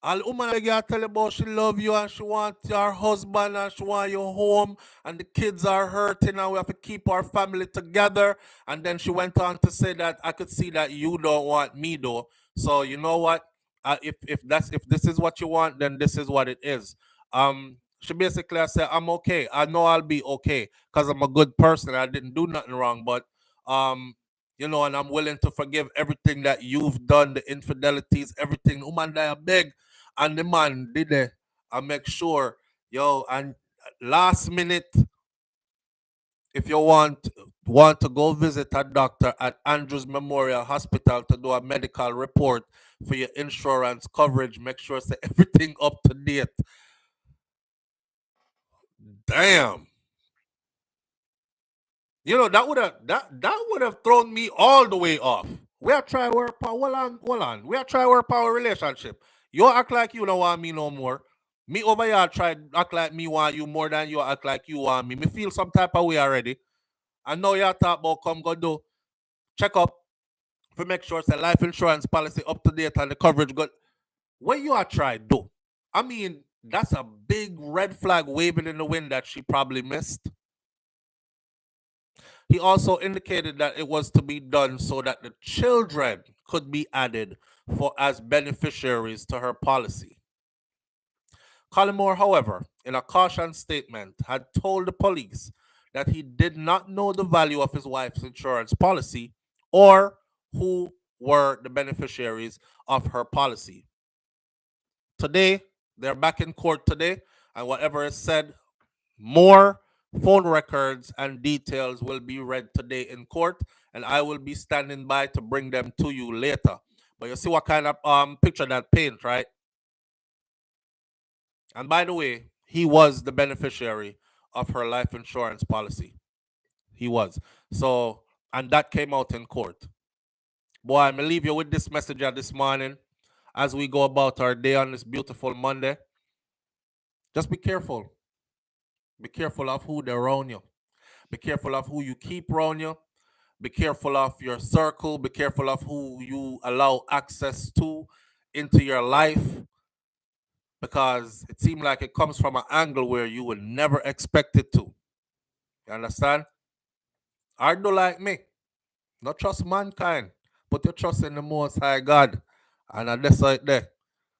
All woman you tell you about she love you and she want your husband and she want you home and the kids are hurting and we have to keep our family together. And then she went on to say that I could see that you don't want me though. So you know what? If this is what you want, then this is what it is. She basically said, I'm okay. I know I'll be okay because I'm a good person. I didn't do nothing wrong, but and I'm willing to forgive everything that you've done, the infidelities, everything. Woman, I beg. And the man did it. I make sure, and last minute, if you want to go visit a doctor at Andrews Memorial Hospital to do a medical report for your insurance coverage, make sure say everything up to date. Damn. That would have thrown me all the way off. We are trying to work hold on. We are trying to work our relationship. You act like you don't want me no more. Me over here try act like me want you more than you act like you want me. Me feel some type of way already. And now you talk about come go do check up to make sure it's a life insurance policy up to date and the coverage good. What you are trying to do? I mean, that's a big red flag waving in the wind that she probably missed. He also indicated that it was to be done so that the children could be added for as beneficiaries to her policy. Collymore, however, in a caution statement, had told the police that he did not know the value of his wife's insurance policy or who were the beneficiaries of her policy. Today, they're back in court today, and whatever is said, more phone records and details will be read today in court, and I will be standing by to bring them to you later. But you see what kind of picture that paint, right? And by the way, he was the beneficiary of her life insurance policy. He was. So, and that came out in court. Boy, I'm going to leave you with this message this morning as we go about our day on this beautiful Monday. Just be careful. Be careful of who they're around you. Be careful of who you keep around you. Be careful of your circle. Be careful of who you allow access to into your life, because it seems like it comes from an angle where you would never expect it to. You understand? Or do like me. Not trust mankind. Put your trust in the Most High God. And that's right there.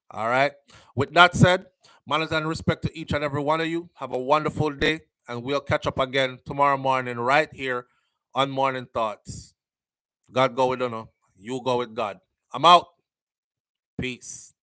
All right. With that said, manners and respect to each and every one of you. Have a wonderful day. And we'll catch up again tomorrow morning right here on Morning Thoughts. God go with you. You go with God. I'm out. Peace.